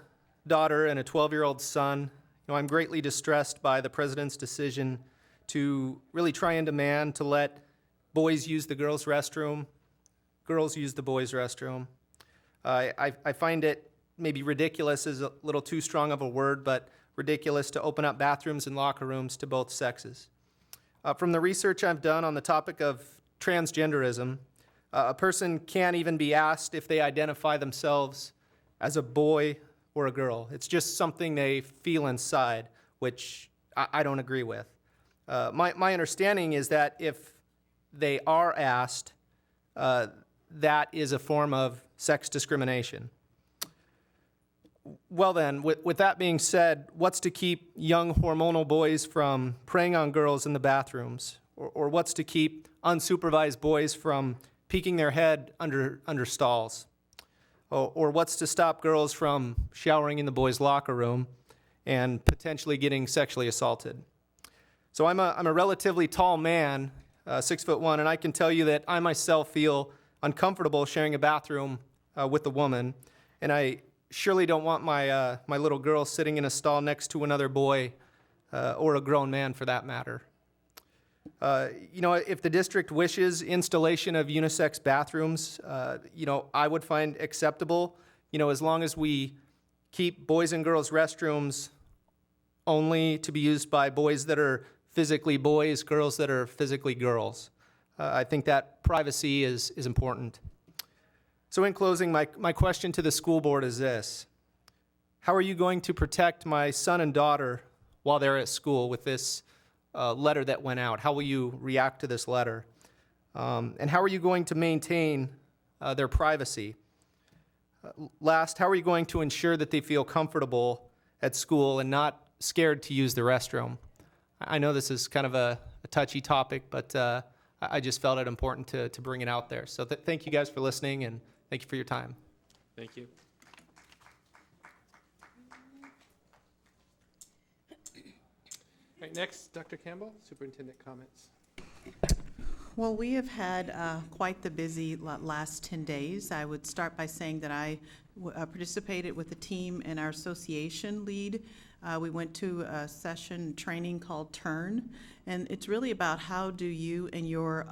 daughter and a 12-year-old son, I'm greatly distressed by the president's decision to really try and demand to let boys use the girls' restroom, girls use the boys' restroom. I find it maybe ridiculous is a little too strong of a word, but ridiculous to open up bathrooms and locker rooms to both sexes. From the research I've done on the topic of transgenderism, a person can't even be asked if they identify themselves as a boy or a girl. It's just something they feel inside, which I don't agree with. My understanding is that if they are asked, that is a form of sex discrimination. Well then, with that being said, what's to keep young hormonal boys from preying on girls in the bathrooms? Or what's to keep unsupervised boys from peeking their head under stalls? Or what's to stop girls from showering in the boys' locker room and potentially getting sexually assaulted? So I'm a relatively tall man, 6'1", and I can tell you that I myself feel uncomfortable sharing a bathroom with a woman, and I surely don't want my little girl sitting in a stall next to another boy or a grown man for that matter. If the district wishes installation of unisex bathrooms, I would find acceptable, as long as we keep boys and girls restrooms only to be used by boys that are physically boys, girls that are physically girls. I think that privacy is important. So in closing, my question to the school board is this: how are you going to protect my son and daughter while they're at school with this letter that went out? How will you react to this letter? And how are you going to maintain their privacy? Last, how are you going to ensure that they feel comfortable at school and not scared to use the restroom? I know this is kind of a touchy topic, but I just felt it important to bring it out there. So thank you guys for listening, and thank you for your time. Thank you. All right, next, Dr. Campbell, superintendent comments. Well, we have had quite the busy last 10 days. I would start by saying that I participated with the team in our association lead. We went to a session training called TURN, and it's really about how do you and your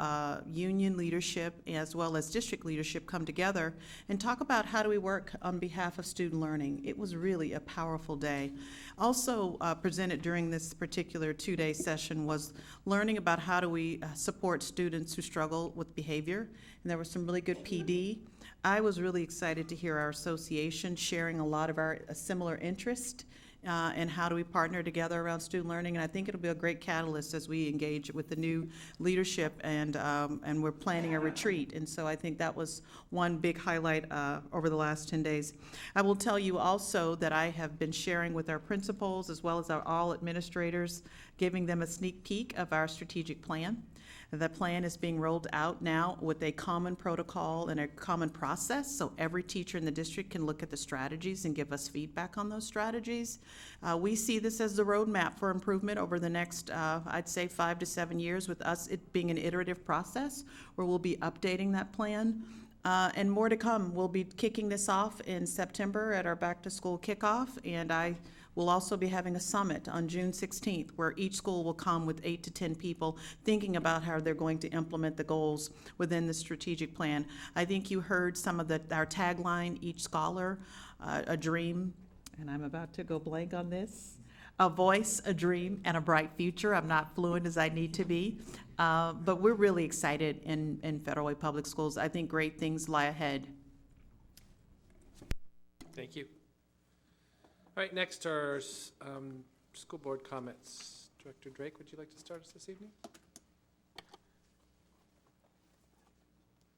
union leadership as well as district leadership come together and talk about how do we work on behalf of student learning. It was really a powerful day. Also presented during this particular 2-day session was learning about how do we support students who struggle with behavior, and there was some really good PD. I was really excited to hear our association sharing a lot of our similar interest and how do we partner together around student learning. And I think it'll be a great catalyst as we engage with the new leadership, and we're planning a retreat. And so I think that was one big highlight over the last 10 days. I will tell you also that I have been sharing with our principals as well as our all administrators, giving them a sneak peek of our strategic plan. The plan is being rolled out now with a common protocol and a common process, so every teacher in the district can look at the strategies and give us feedback on those strategies. We see this as the roadmap for improvement over the next, I'd say 5 to 7 years, with us it being an iterative process where we'll be updating that plan. And more to come. We'll be kicking this off in September at our back-to-school kickoff, and I will also be having a summit on June 16th, where each school will come with 8 to 10 people thinking about how they're going to implement the goals within the strategic plan. I think you heard some of our tagline, each scholar, a dream, and I'm about to go blank on this, a voice, a dream, and a bright future. I'm not fluent as I need to be, but we're really excited in Federal Way Public Schools. I think great things lie ahead. Thank you. All right, next are school board comments. Director Drake, would you like to start us this evening?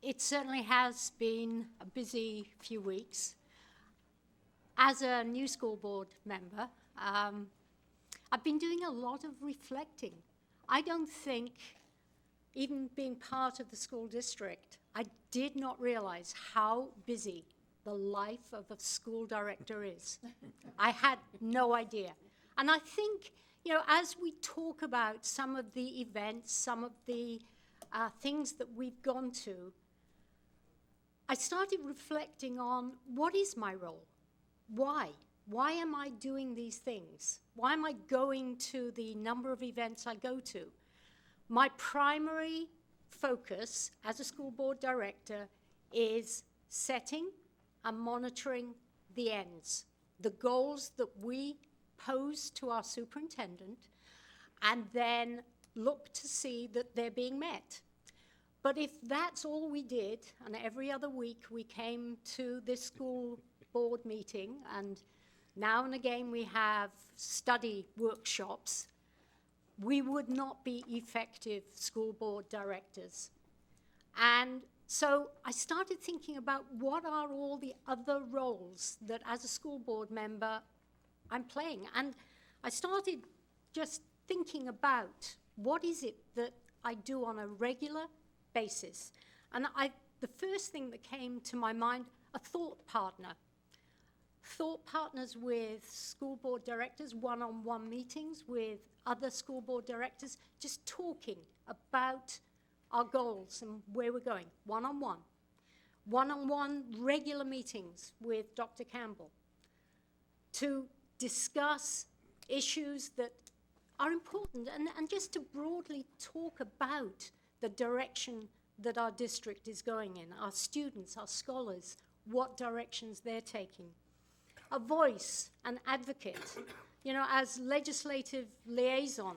It certainly has been a busy few weeks. As a new school board member, I've been doing a lot of reflecting. I don't think, even being part of the school district, I did not realize how busy the life of a school director is. I had no idea. And I think, as we talk about some of the events, some of the things that we've gone to, I started reflecting on what is my role? Why? Why am I doing these things? Why am I going to the number of events I go to? My primary focus as a school board director is setting and monitoring the ends, the goals that we pose to our superintendent, and then look to see that they're being met. But if that's all we did, and every other week we came to this school board meeting, and now and again we have study workshops, we would not be effective school board directors. And so I started thinking about what are all the other roles that as a school board member I'm playing. And I started just thinking about what is it that I do on a regular basis. And the first thing that came to my mind, a thought partner. Thought partners with school board directors, one-on-one meetings with other school board directors, just talking about our goals and where we're going, one-on-one. One-on-one regular meetings with Dr. Campbell to discuss issues that are important and just to broadly talk about the direction that our district is going in, our students, our scholars, what directions they're taking. A voice, an advocate, as legislative liaison,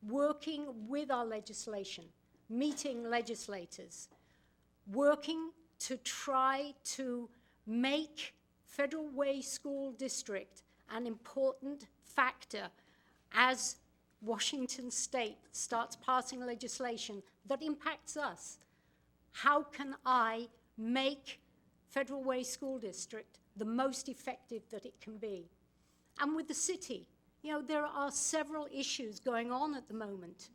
working with our legislation, meeting legislators, working to try to make Federal Way School District an important factor as Washington State starts passing legislation that impacts us. How can I make Federal Way School District the most effective that it can be? And with the city, there are several issues going on at the moment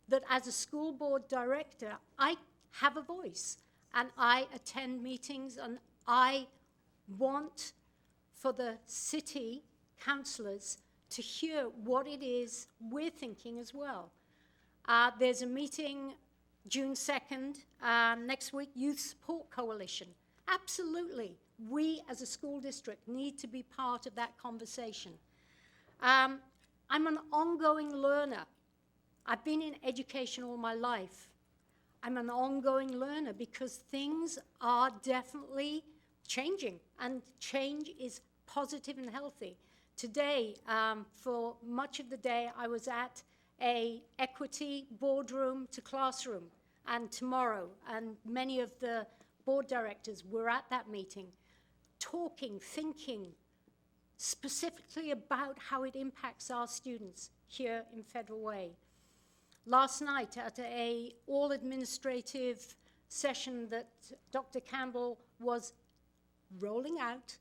that as a school board director, I have a voice and I attend meetings and I want for the city councillors to hear what it is we're thinking as well. There's a meeting June 2nd, next week, Youth Support Coalition. Absolutely, we as a school district need to be part of that conversation. I'm an ongoing learner. I've been in education all my life. I'm an ongoing learner because things are definitely changing, and change is positive and healthy. Today, for much of the day, I was at a equity boardroom to classroom, and tomorrow, and many of the board directors were at that meeting, talking, thinking specifically about how it impacts our students here in Federal Way. Last night at a all-administrative session that Dr. Campbell was rolling out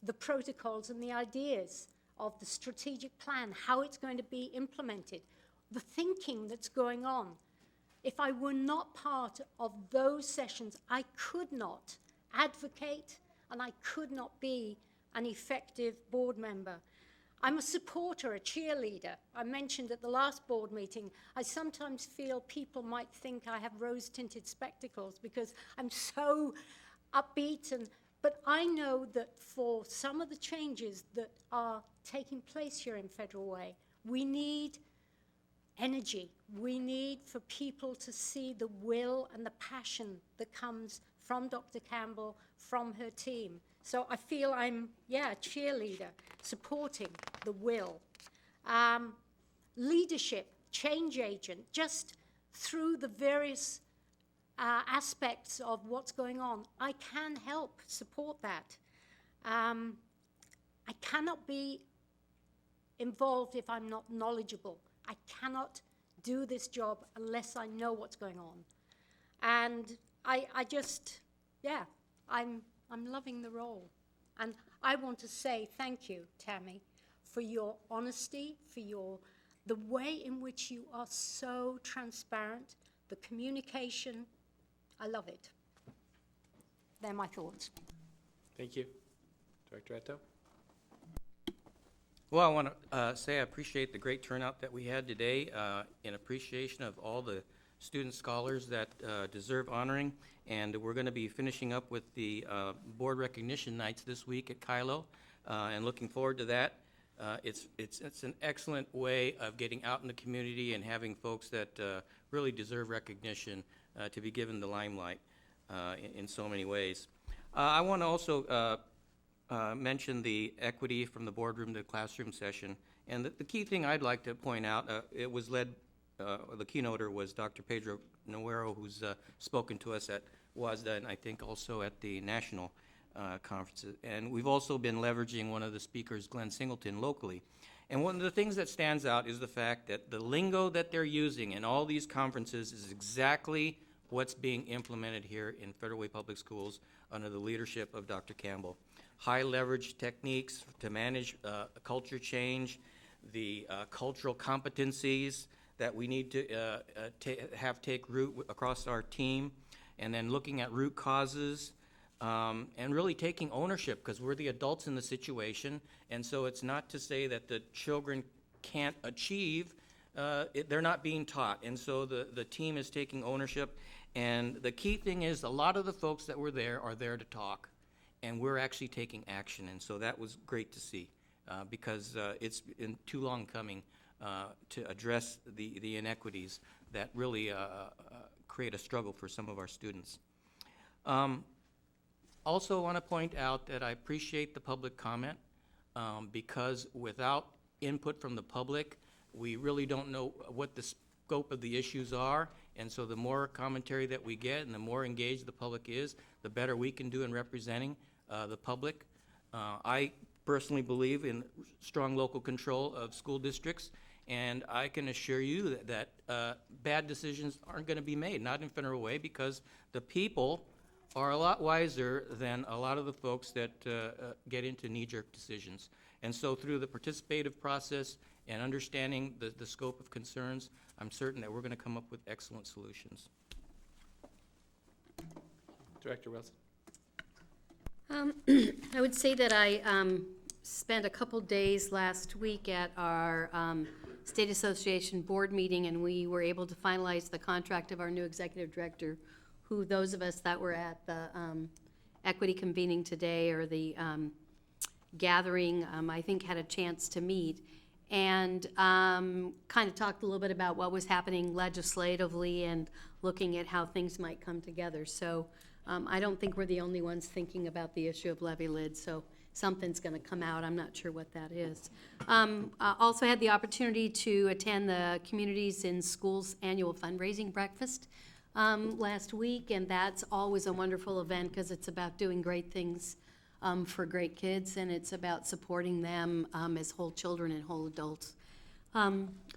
the protocols and the ideas of the strategic plan, how it's going to be implemented, the thinking that's going on. If I were not part of those sessions, I could not advocate and I could not be an effective board member. I'm a supporter, a cheerleader. I mentioned at the last board meeting, I sometimes feel people might think I have rose-tinted spectacles because I'm so upbeat, but I know that for some of the changes that are taking place here in Federal Way, we need energy. We need for people to see the will and the passion that comes from Dr. Campbell, from her team. So I feel I'm, a cheerleader, supporting the will. Leadership, change agent, just through the various aspects of what's going on, I can help support that. I cannot be involved if I'm not knowledgeable. I cannot do this job unless I know what's going on. And I just, I'm loving the role. And I want to say thank you, Tammy, for your honesty, for the way in which you are so transparent, the communication. I love it. They're my thoughts. Thank you. Director Eto? Well, I want to say I appreciate the great turnout that we had today in appreciation of all the student scholars that deserve honoring. And we're going to be finishing up with the board recognition nights this week at Kylo, and looking forward to that. It's an excellent way of getting out in the community and having folks that really deserve recognition to be given the limelight in so many ways. I want to also mention the equity from the boardroom to the classroom session. And the key thing I'd like to point out, it was led, the keynoter was Dr. Pedro Noero, who's spoken to us at WASDA and I think also at the national conferences. And we've also been leveraging one of the speakers, Glenn Singleton, locally. And one of the things that stands out is the fact that the lingo that they're using in all these conferences is exactly what's being implemented here in Federal Way Public Schools under the leadership of Dr. Campbell. High leverage techniques to manage culture change, the cultural competencies that we need to have take root across our team, and then looking at root causes, and really taking ownership, because we're the adults in the situation. And so it's not to say that the children can't achieve, they're not being taught. And so the team is taking ownership. And the key thing is a lot of the folks that were there are there to talk, and we're actually taking action. And so that was great to see, because it's been too long coming to address the inequities that really create a struggle for some of our students. Also want to point out that I appreciate the public comment, because without input from the public, we really don't know what the scope of the issues are. And so the more commentary that we get and the more engaged the public is, the better we can do in representing the public. I personally believe in strong local control of school districts, and I can assure you that bad decisions aren't going to be made, not in Federal Way, because the people are a lot wiser than a lot of the folks that get into knee-jerk decisions. And so through the participative process and understanding the scope of concerns, I'm certain that we're going to come up with excellent solutions. Director Wilson? I would say that I spent a couple days last week at our State Association board meeting, and we were able to finalize the contract of our new executive director, who those of us that were at the equity convening today, or the gathering, I think had a chance to meet, and kind of talked a little bit about what was happening legislatively and looking at how things might come together. So I don't think we're the only ones thinking about the issue of levy lids, so something's going to come out. I'm not sure what that is. I also had the opportunity to attend the Communities in Schools annual fundraising breakfast last week, and that's always a wonderful event because it's about doing great things for great kids, and it's about supporting them as whole children and whole adults.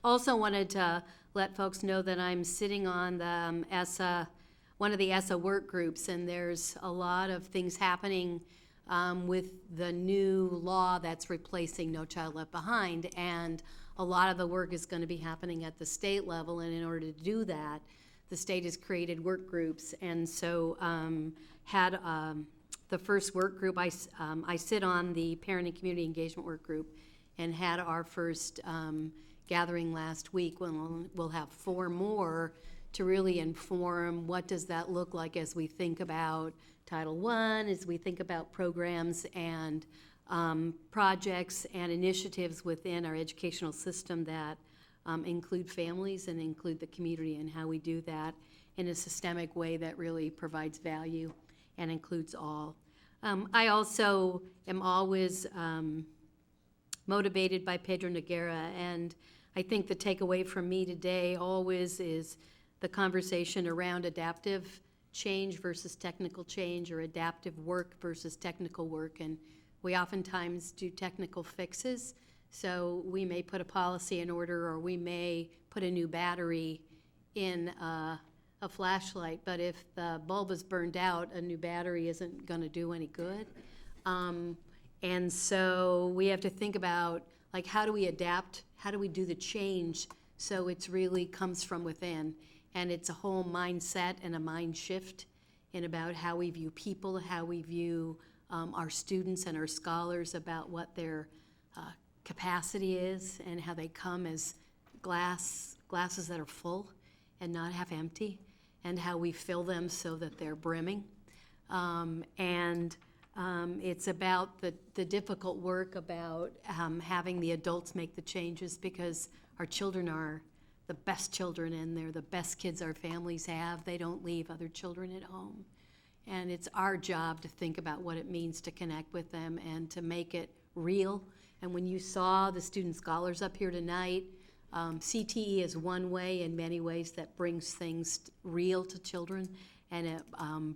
Also wanted to let folks know that I'm sitting on the ESSA, one of the ESSA work groups, and there's a lot of things happening with the new law that's replacing No Child Left Behind, and a lot of the work is going to be happening at the state level, and in order to do that, the state has created work groups, and so had the first work group, I sit on the Parent and Community Engagement Work Group, and had our first gathering last week. We'll have 4 more to really inform what does that look like as we think about Title I, as we think about programs and projects and initiatives within our educational system that include families and include the community, and how we do that in a systemic way that really provides value and includes all. I also am always motivated by Pedro Noguera, and I think the takeaway from me today always is the conversation around adaptive change versus technical change, or adaptive work versus technical work. And we oftentimes do technical fixes. So we may put a policy in order, or we may put a new battery in a flashlight, but if the bulb is burned out, a new battery isn't going to do any good. And so we have to think about, like, how do we adapt? How do we do the change so it's really comes from within? And it's a whole mindset and a mind shift in about how we view people, how we view our students and our scholars, about what their capacity is, and how they come as glasses that are full and not half empty, and how we fill them so that they're brimming. It's about the difficult work about having the adults make the changes, because our children are the best children, and they're the best kids our families have. They don't leave other children at home. And it's our job to think about what it means to connect with them and to make it real. And when you saw the student scholars up here tonight, CTE is one way in many ways that brings things real to children, and it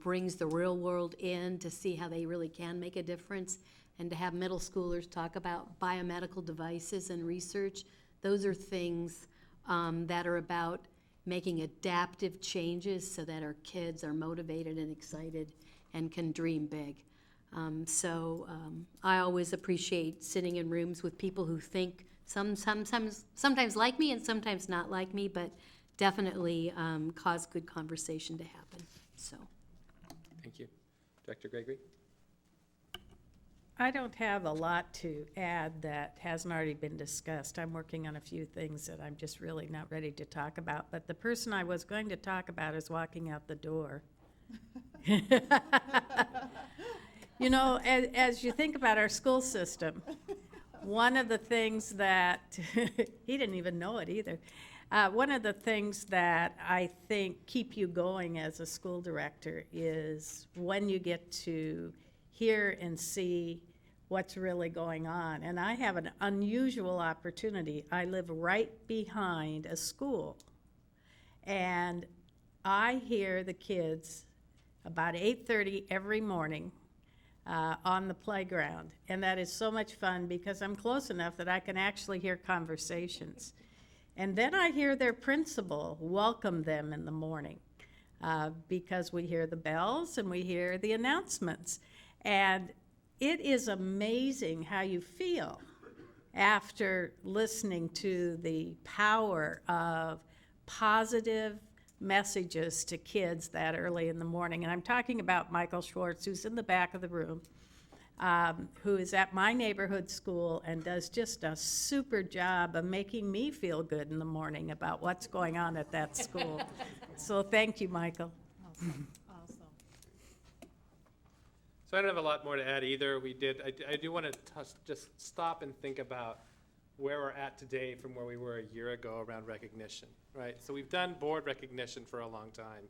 brings the real world in to see how they really can make a difference. And to have middle schoolers talk about biomedical devices and research, those are things that are about making adaptive changes so that our kids are motivated and excited and can dream big. I always appreciate sitting in rooms with people who think sometimes like me and sometimes not like me, but definitely cause good conversation to happen. So, Thank you. Director Gregory? I don't have a lot to add that hasn't already been discussed. I'm working on a few things that I'm just really not ready to talk about, but the person I was going to talk about is walking out the door. You know, as you think about our school system, one of the things that, he didn't even know it either, one of the things that I think keep you going as a school director is when you get to hear and see what's really going on. And I have an unusual opportunity. I live right behind a school, and I hear the kids about 8:30 every morning on the playground. And that is so much fun because I'm close enough that I can actually hear conversations. And then I hear their principal welcome them in the morning because we hear the bells and we hear the announcements. And it is amazing how you feel after listening to the power of positive messages to kids that early in the morning. And I'm talking about Michael Schwartz, who's in the back of the room, who is at my neighborhood school and does just a super job of making me feel good in the morning about what's going on at that school. So thank you, Michael. Awesome. So I don't have a lot more to add either. I do want to just stop and think about where we're at today from where we were a year ago around recognition, right? So we've done board recognition for a long time,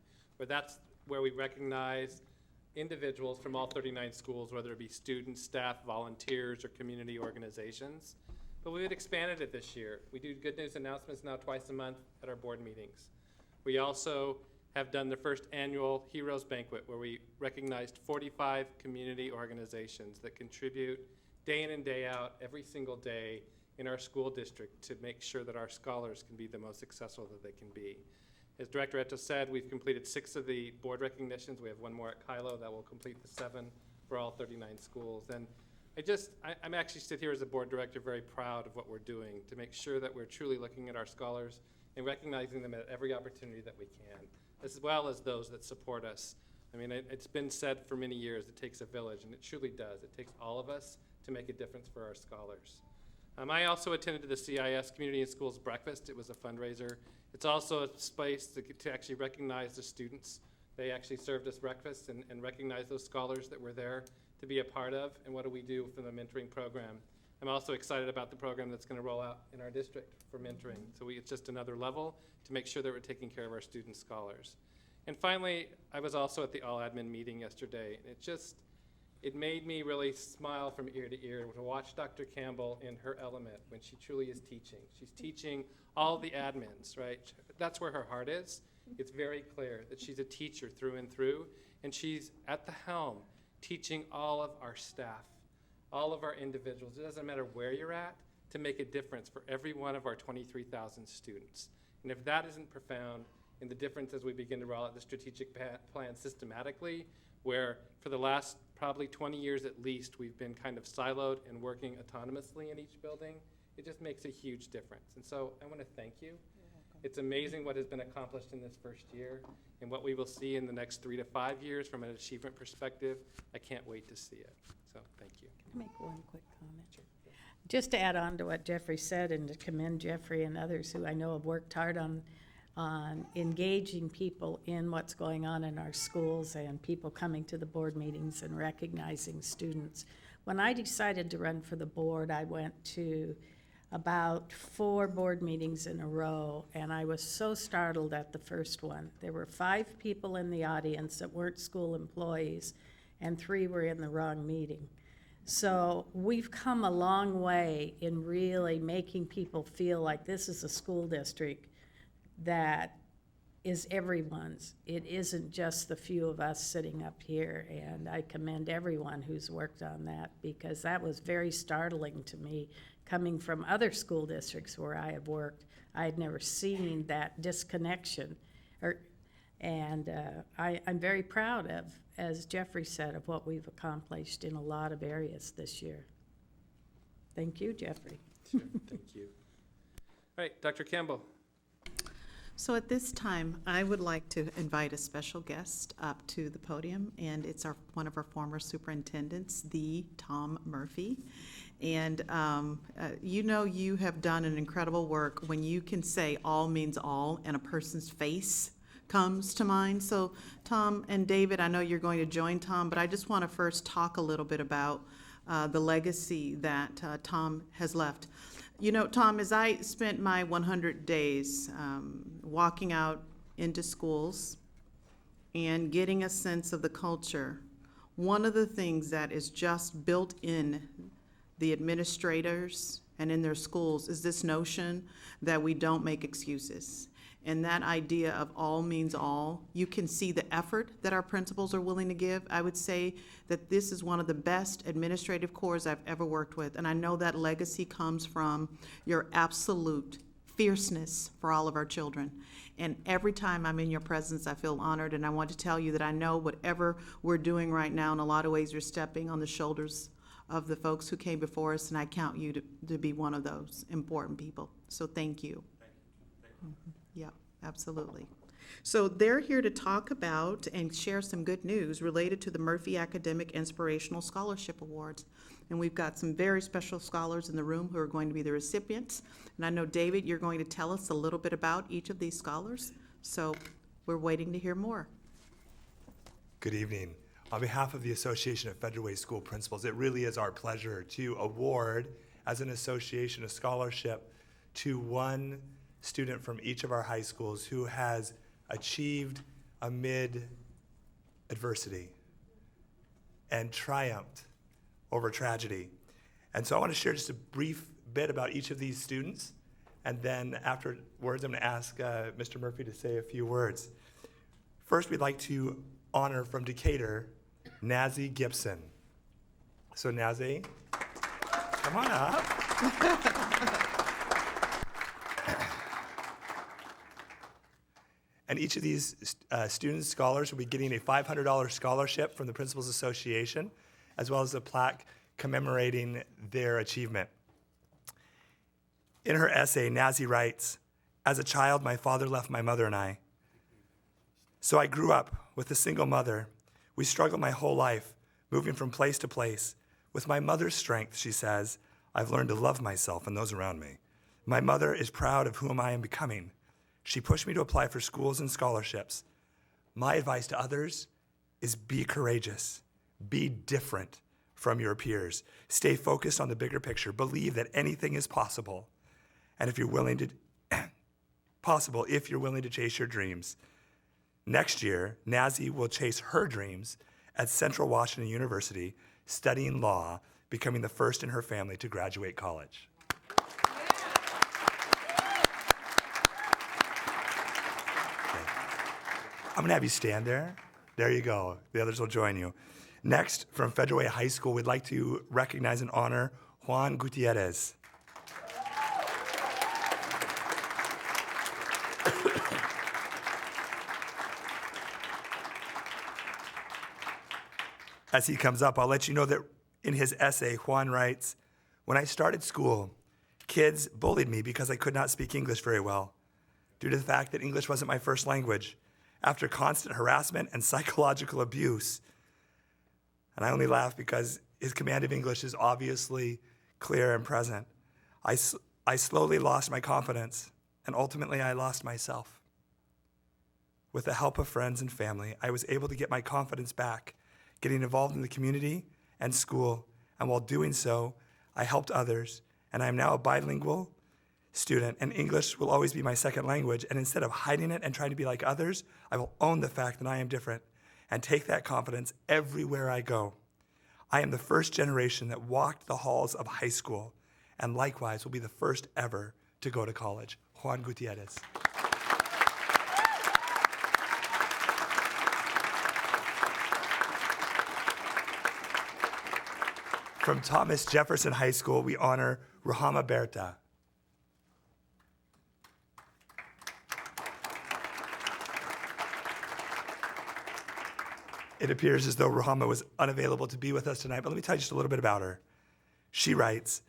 that's where we recognize individuals from all 39 schools, whether it be students, staff, volunteers, or community organizations. But we've expanded it this year. We do good news announcements now twice a month at our board meetings. We also have done the first annual Heroes Banquet, where we recognized 45 community organizations that contribute day in and day out, every single day in our school district to make sure that our scholars can be the most successful that they can be. As Director Eto said, we've completed 6 of the board recognitions. We have 1 more at Kylo that will complete the 7 for all 39 schools. And I'm actually sit here as a board director very proud of what we're doing to make sure that we're truly looking at our scholars and recognizing them at every opportunity that we can, as well as those that support us. I mean, it's been said for many years, it takes a village, and it truly does. It takes all of us to make a difference for our scholars. I also attended the CIS Community and Schools Breakfast. It was a fundraiser. It's also a space to actually recognize the students. They actually served us breakfast and recognized those scholars that were there to be a part of, and what do we do for the mentoring program. I'm also excited about the program that's going to roll out in our district for mentoring. So it's just another level to make sure that we're taking care of our student scholars. And finally, I was also at the all-admin meeting yesterday. It made me really smile from ear to ear to watch Dr. Campbell in her element when she truly is teaching. She's teaching all the admins, right? That's where her heart is. It's very clear that she's a teacher through and through, and she's at the helm teaching all of our staff, all of our individuals. It doesn't matter where you're at, to make a difference for every one of our 23,000 students. And if that isn't profound in the difference as we begin to roll out the strategic plan systematically, where for the last probably 20 years at least, we've been kind of siloed and working autonomously in each building, it just makes a huge difference. And so I want to thank you. It's amazing what has been accomplished in this first year and what we will see in the next 3 to 5 years from an achievement perspective. I can't wait to see it. So thank you. Can I make one quick comment? Just to add on to what Jeffrey said and to commend Jeffrey and others who I know have worked hard on engaging people in what's going on in our schools and people coming to the board meetings and recognizing students. When I decided to run for the board, I went to about 4 board meetings in a row, and I was so startled at the first one. There were 5 people in the audience that weren't school employees, and 3 were in the wrong meeting. So we've come a long way in really making people feel like this is a school district that is everyone's. It isn't just the few of us sitting up here, and I commend everyone who's worked on that, because that was very startling to me. Coming from other school districts where I have worked, I had never seen that disconnection. I'm very proud of, as Jeffrey said, of what we've accomplished in a lot of areas this year. Thank you, Jeffrey. Sure, thank you. All right, Dr. Campbell. So at this time, I would like to invite a special guest up to the podium, and it's one of our former superintendents, the Tom Murphy. And you have done an incredible work when you can say all means all and a person's face comes to mind. So Tom and David, I know you're going to join Tom, but I just want to first talk a little bit about the legacy that Tom has left. You know, Tom, as I spent my 100 days walking out into schools and getting a sense of the culture, one of the things that is just built in the administrators and in their schools is this notion that we don't make excuses. And that idea of all means all, you can see the effort that our principals are willing to give. I would say that this is one of the best administrative corps I've ever worked with. And I know that legacy comes from your absolute fierceness for all of our children. And every time I'm in your presence, I feel honored. And I want to tell you that I know whatever we're doing right now, in a lot of ways, you're stepping on the shoulders of the folks who came before us. And I count you to be one of those important people. So thank you. Yeah, absolutely. So they're here to talk about and share some good news related to the Murphy Academic Inspirational Scholarship Awards. And we've got some very special scholars in the room who are going to be the recipients. And I know, David, you're going to tell us a little bit about each of these scholars. So we're waiting to hear more. Good evening. On behalf of the Association of Federal Way School Principals, it really is our pleasure to award, as an association, a scholarship to one student from each of our high schools who has achieved amid adversity and triumphed over tragedy. And so I want to share just a brief bit about each of these students, and then afterwards I'm going to ask Mr. Murphy to say a few words. First, we'd like to honor from Decatur, Nazi Gibson. So Nazi, come on up. And each of these students, scholars, will be getting a $500 scholarship from the Principals Association, as well as a plaque commemorating their achievement. In her essay, Nazi writes, "As a child, my father left my mother and I. So I grew up with a single mother. We struggled my whole life, moving from place to place. With my mother's strength," she says, I've learned to love myself and those around me. My mother is proud of whom I am becoming. She pushed me to apply for schools and scholarships. My advice to others is be courageous, be different from your peers. Stay focused on the bigger picture. Believe that anything is possible. And if you're willing to, if you're willing to chase your dreams. Next year, Nazi will chase her dreams at Central Washington University, studying law, becoming the first in her family to graduate college. I'm gonna have you stand there. There you go. The others will join you. Next, from Federal Way High School, we'd like to recognize and honor Juan Gutierrez. As he comes up, I'll let you know that in his essay, Juan writes, "When I started school, kids bullied me because I could not speak English very well, due to the fact that English wasn't my first language. After constant harassment and psychological abuse," and I only laugh because his command of English is obviously clear and present, I slowly lost my confidence, and ultimately I lost myself. With the help of friends and family, I was able to get my confidence back, getting involved in the community and school, and while doing so, I helped others, and I am now a bilingual student, and English will always be my second language, and instead of hiding it and trying to be like others, I will own the fact that I am different and take that confidence everywhere I go. I am the first generation that walked the halls of high school, and likewise will be the first ever to go to college. Juan Gutierrez. From Thomas Jefferson High School, we honor Ruhama Berta. It appears as though Ruhama was unavailable to be with us tonight, but let me tell you just a little bit about her. She writes,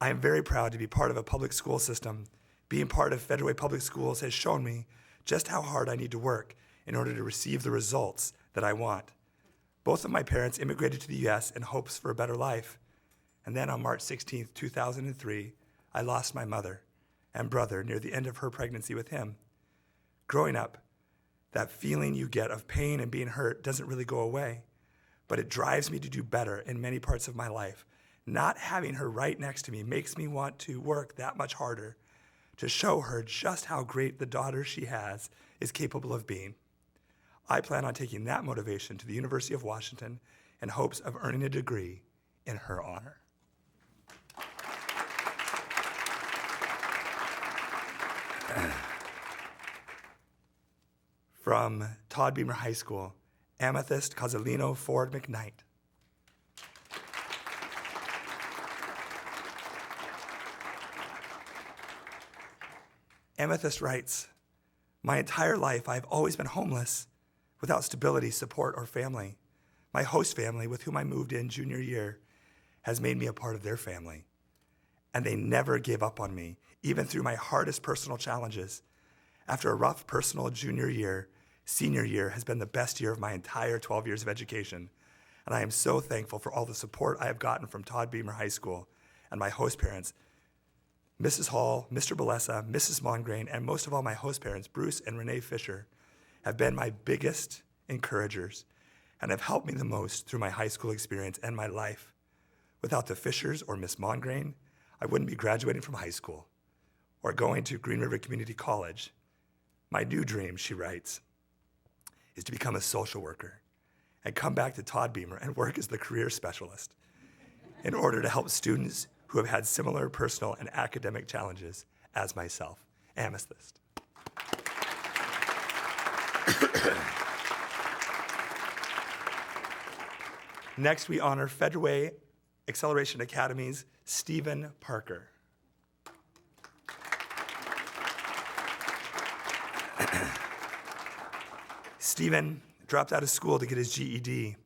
"I am very proud to be part of a public school system. Being part of Federal Way Public Schools has shown me just how hard I need to work in order to receive the results that I want. Both of my parents immigrated to the U.S. in hopes for a better life. And then on March 16, 2003, I lost my mother and brother near the end of her pregnancy with him. Growing up, that feeling you get of pain and being hurt doesn't really go away, but it drives me to do better in many parts of my life. Not having her right next to me makes me want to work that much harder to show her just how great the daughter she has is capable of being. I plan on taking that motivation to the University of Washington in hopes of earning a degree in her honor." From Todd Beamer High School, Amethyst Casalino Ford McKnight. Amethyst writes, "My entire life I've always been homeless, without stability, support, or family. My host family, with whom I moved in junior year, has made me a part of their family. And they never gave up on me, even through my hardest personal challenges. After a rough personal junior year, senior year has been the best year of my entire 12 years of education. And I am so thankful for all the support I have gotten from Todd Beamer High School and my host parents, Mrs. Hall, Mr. Balesa, Mrs. Mongrain, and most of all my host parents, Bruce and Renee Fisher, have been my biggest encouragers and have helped me the most through my high school experience and my life. Without the Fishers or Miss Mongrain, I wouldn't be graduating from high school or going to Green River Community College. My new dream," she writes, "is to become a social worker and come back to Todd Beamer and work as the career specialist in order to help students who have had similar personal and academic challenges as myself." Amethyst. Next, we honor Federal Way Acceleration Academy's Stephen Parker. Stephen dropped out of school to get his GED.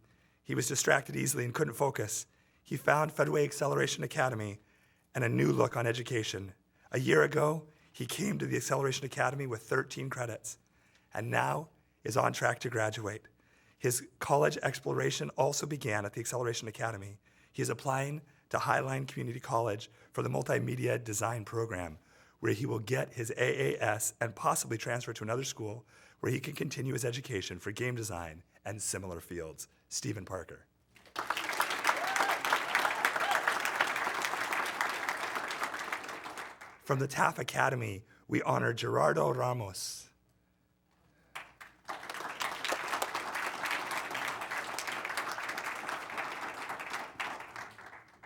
He was distracted easily and couldn't focus. He found Federal Way Acceleration Academy and a new look on education. A year ago, he came to the Acceleration Academy with 13 credits and now is on track to graduate. His college exploration also began at the Acceleration Academy. He is applying to Highline Community College for the Multimedia Design Program, where he will get his AAS and possibly transfer to another school where he can continue his education for game design and similar fields. Stephen Parker. From the TAF Academy, we honor Gerardo Ramos.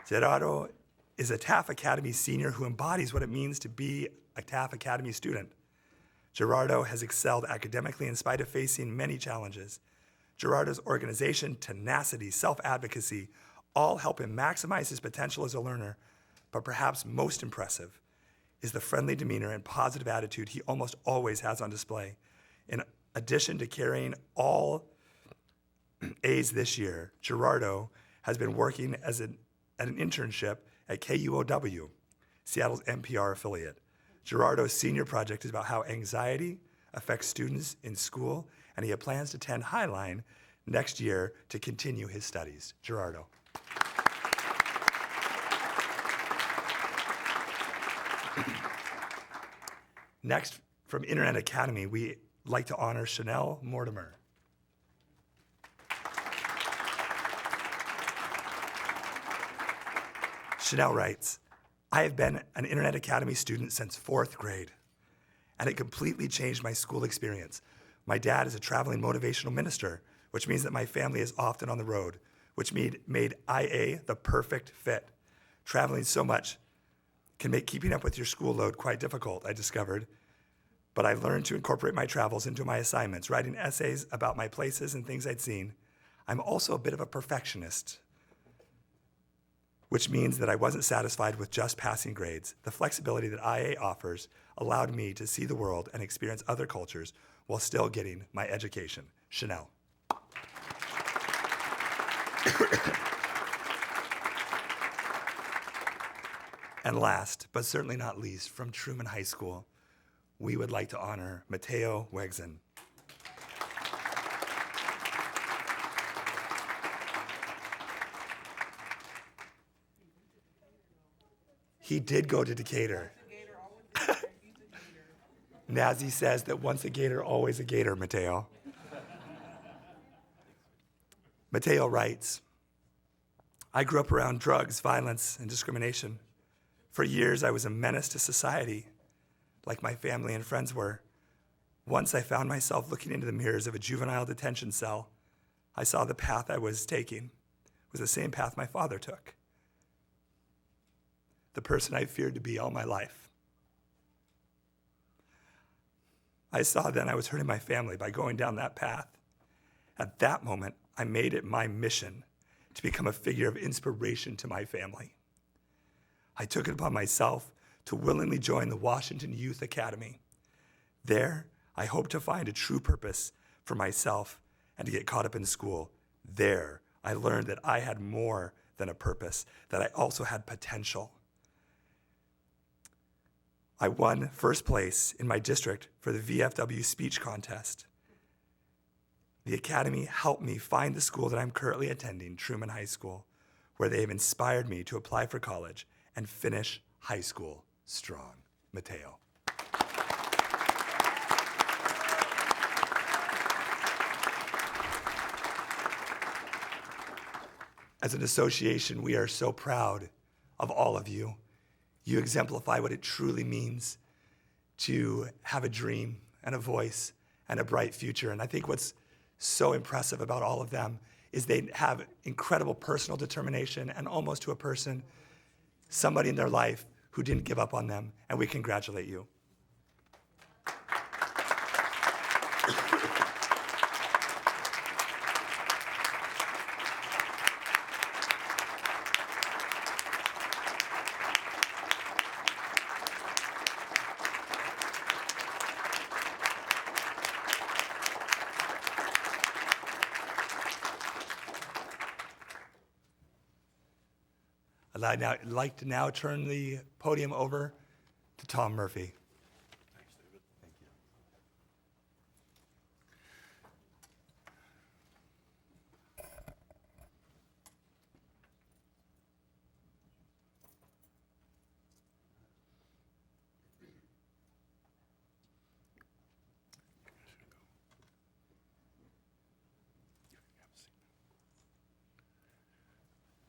Gerardo is a TAF Academy senior who embodies what it means to be a TAF Academy student. Gerardo has excelled academically in spite of facing many challenges. Gerardo's organization, tenacity, self-advocacy, all help him maximize his potential as a learner, but perhaps most impressive is the friendly demeanor and positive attitude he almost always has on display. In addition to carrying all A's this year, Gerardo has been working at an internship at KUOW, Seattle's NPR affiliate. Gerardo's senior project is about how anxiety affects students in school, and he has plans to attend Highline next year to continue his studies. Gerardo. Next, from Internet Academy, we like to honor Chanel Mortimer. Chanel writes, I have been an Internet Academy student since 4th grade, and it completely changed my school experience. My dad is a traveling motivational minister, which means that my family is often on the road, which made IA the perfect fit. Traveling so much can make keeping up with your school load quite difficult, I discovered. But I learned to incorporate my travels into my assignments, writing essays about my places and things I'd seen. I'm also a bit of a perfectionist, which means that I wasn't satisfied with just passing grades. The flexibility that IA offers allowed me to see the world and experience other cultures while still getting my education. Chanel. And last, but certainly not least, from Truman High School, we would like to honor Mateo Wegzen. He did go to Decatur. Nazi says that once a Gator, always a Gator, Mateo. Mateo writes, I grew up around drugs, violence, and discrimination. For years, I was a menace to society, like my family and friends were. Once I found myself looking into the mirrors of a juvenile detention cell. I saw the path I was taking was the same path my father took. The person I feared to be all my life. I saw then I was hurting my family by going down that path. At that moment, I made it my mission to become a figure of inspiration to my family. I took it upon myself to willingly join the Washington Youth Academy. There, I hope to find a true purpose for myself and to get caught up in school. There, I learned that I had more than a purpose, that I also had potential. I won first place in my district for the VFW speech contest. The Academy helped me find the school that I'm currently attending, Truman High School, where they have inspired me to apply for college and finish high school strong. Mateo. As an association, we are so proud of all of you. You exemplify what it truly means to have a dream and a voice and a bright future. And I think what's so impressive about all of them is they have incredible personal determination and almost to a person, somebody in their life who didn't give up on them, and we congratulate you. I'd like to now turn the podium over to Tom Murphy. Thanks, David. Thank you.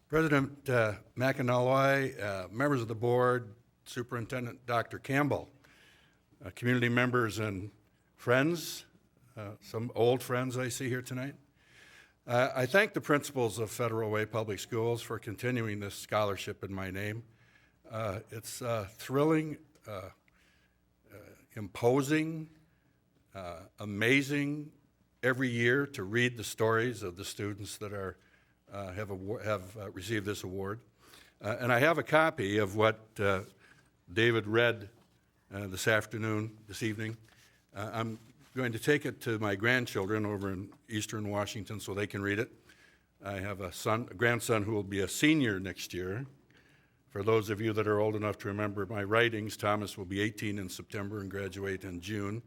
President McAnally, members of the board, Superintendent Dr. Campbell, community members and friends, some old friends I see here tonight. I thank the principals of Federal Way Public Schools for continuing this scholarship in my name. It's thrilling, imposing, amazing every year to read the stories of the students that have received this award. And I have a copy of what David read this evening. I'm going to take it to my grandchildren over in Eastern Washington so they can read it. I have a grandson who will be a senior next year. For those of you that are old enough to remember my writings, Thomas will be 18 in September and graduate in June.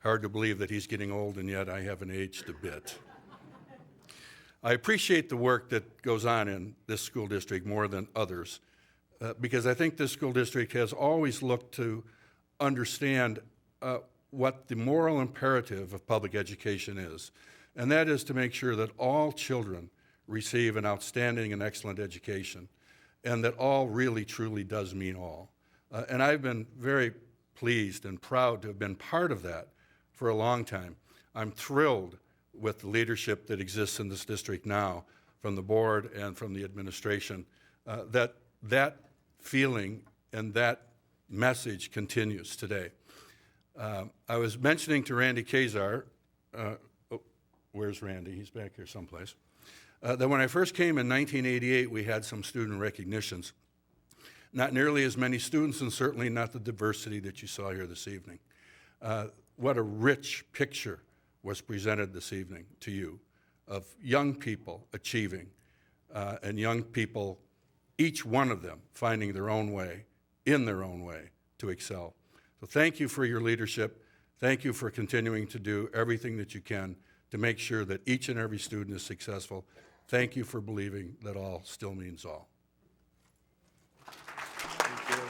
Hard to believe that he's getting old, and yet I haven't aged a bit. I appreciate the work that goes on in this school district more than others, because I think this school district has always looked to understand what the moral imperative of public education is, and that is to make sure that all children receive an outstanding and excellent education, and that all really truly does mean all. And I've been very pleased and proud to have been part of that for a long time. I'm thrilled with the leadership that exists in this district now, from the board and from the administration, that feeling and that message continues today. I was mentioning to Randy Kazar, where's Randy? He's back here someplace. That when I first came in 1988, we had some student recognitions. Not nearly as many students, and certainly not the diversity that you saw here this evening. What a rich picture was presented this evening to you of young people achieving, and young people, each one of them, finding their own way, in their own way, to excel. So thank you for your leadership. Thank you for continuing to do everything that you can to make sure that each and every student is successful. Thank you for believing that all still means all. Thank you.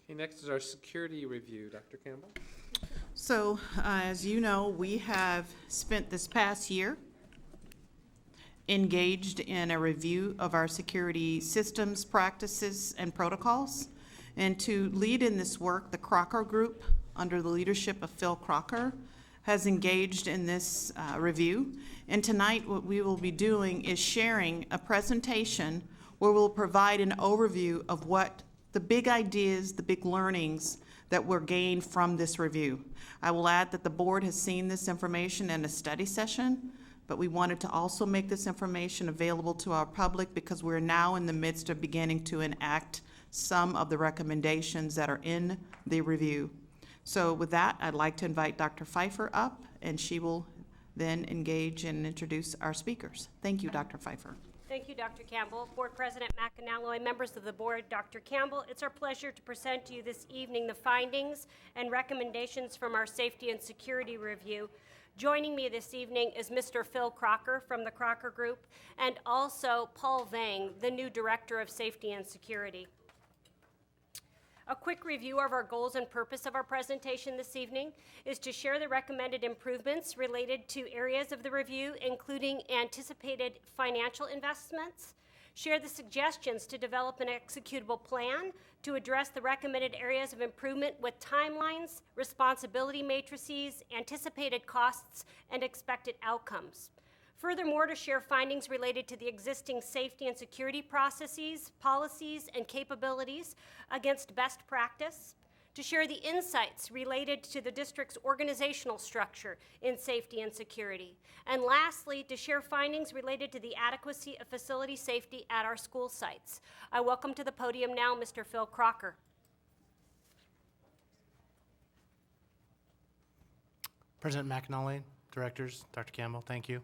Okay, next is our security review. Dr. Campbell? So, as you know, we have spent this past year engaged in a review of our security systems, practices, and protocols. And to lead in this work, the Crocker Group, under the leadership of Phil Crocker, has engaged in this review. And tonight, what we will be doing is sharing a presentation where we'll provide an overview of what the big ideas, the big learnings that were gained from this review. I will add that the board has seen this information in a study session, but we wanted to also make this information available to our public because we're now in the midst of beginning to enact some of the recommendations that are in the review. So with that, I'd like to invite Dr. Pfeiffer up, and she will then engage and introduce our speakers. Thank you, Dr. Pfeiffer. Thank you, Dr. Campbell. Board President McAnally, members of the board, Dr. Campbell, it's our pleasure to present to you this evening the findings and recommendations from our safety and security review. Joining me this evening is Mr. Phil Crocker from the Crocker Group, and also Paul Vang, the new Director of Safety and Security. A quick review of our goals and purpose of our presentation this evening is to share the recommended improvements related to areas of the review, including anticipated financial investments, share the suggestions to develop an executable plan to address the recommended areas of improvement with timelines, responsibility matrices, anticipated costs, and expected outcomes. Furthermore, to share findings related to the existing safety and security processes, policies, and capabilities against best practice, to share the insights related to the district's organizational structure in safety and security, and lastly, to share findings related to the adequacy of facility safety at our school sites. I welcome to the podium now Mr. Phil Crocker. President McAnally, directors, Dr. Campbell, thank you.